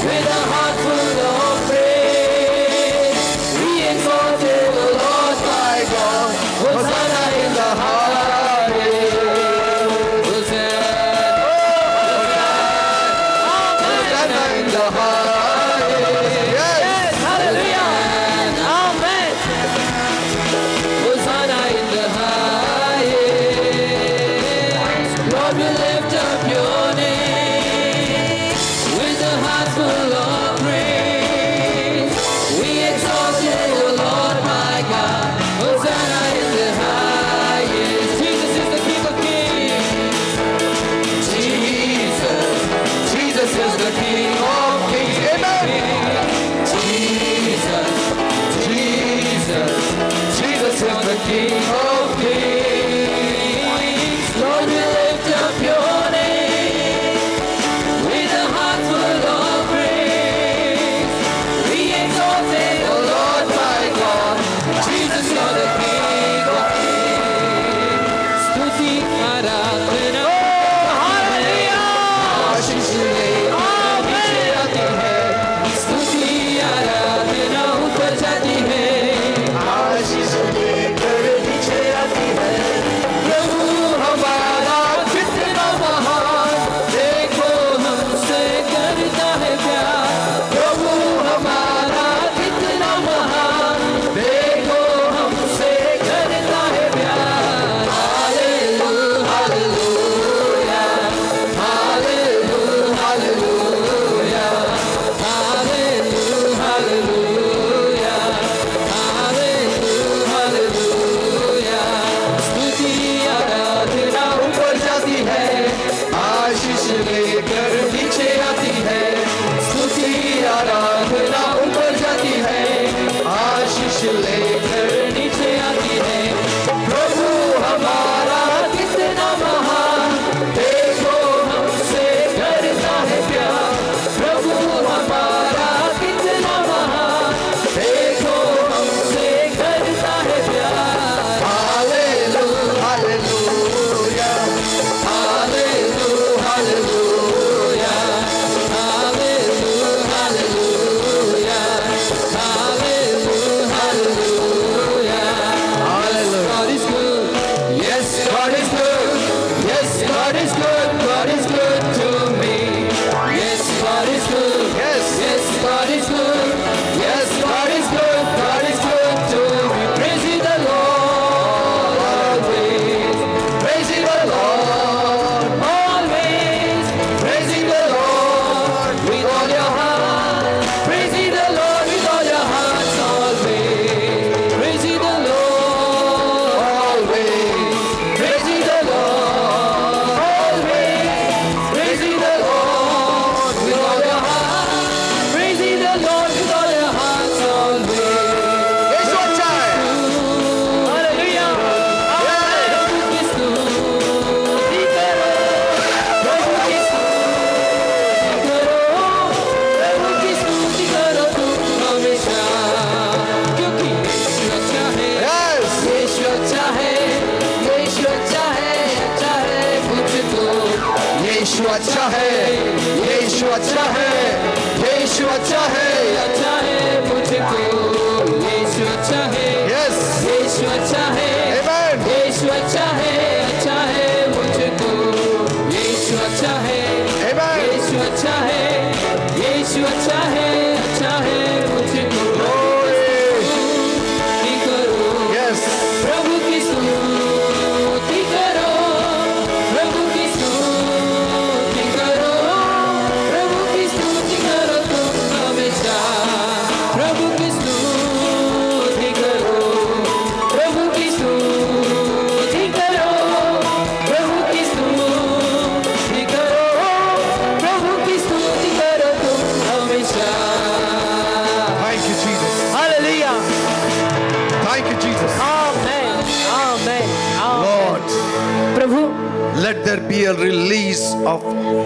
with a heart full of praise. We exalt you, the Lord my God. Hosanna in the highest. Hosanna. Hosanna in the highest. Yes. Hallelujah. Amen. Hosanna in the highest. Lord, we lift up your name with a heart full of praise. We exalt you, O Lord my God. Hosanna in the highest. Jesus is the King of Kings. Jesus is the King of Kings. Amen. Jesus is the King of Kings. Lord, we lift up your name with a heart full of praise. We exalt thee, O Lord my God. Jesus, you're the King of Kings. Stuti आराधना आशीष ले नीचे आती है. स्तुति आराधना ऊपर जाती है. आशीष लेकर नीचे यीशु अच्छा है, यीशु अच्छा है, अच्छा है मुझको, यीशु अच्छा है, यस यीशु अच्छा है, आमेन, यीशु अच्छा है मुझको, यीशु अच्छा है, आमेन, यीशु अच्छा है, यीशु अच्छा है मुझको, स्तुति करो, यस प्रभु की स्तुति करो, प्रभु की स्तुति करो, प्रभु की स्तुति करो तुम हमेशा, प्रभु की स्तुति करो, प्रभु की स्तुति करो, प्रभु की स्तुति करो, प्रभु की स्तुति करो तुम हमेशा। Thank you, Jesus. Hallelujah, Thank you, Jesus. Amen, amen, amen. Lord, Prabhu let there be a release of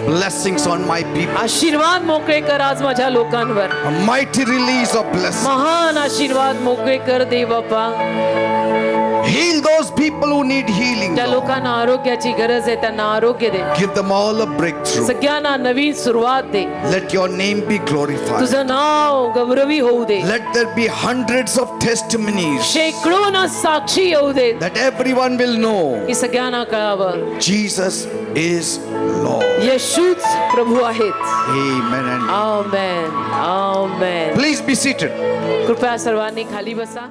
blessings on my people. आशीर्वाद मोकळे कर आज माझ्या लोकांवर, A mighty release of blessings. महान आशीर्वाद मोकळे कर दे बाप्पा। Heal those people who need healing. ज्या Lord. लोकांना आरोग्याची गरज आहे त्यांना आरोग्य दे, Give them all a breakthrough. सगळ्यांना नवीन सुरुवात दे, Let your name be glorified. तुझं नाव गौरवी होऊ दे, Let there be hundreds of testimonies शेकडोना साक्षी येऊ दे, that everyone will know की सगळ्यांना कळावं Jesus is Lord. येशूच प्रभू आहेत। Amen. And amen, amen. please be seated. कृपया सर्वांनी खाली बसा।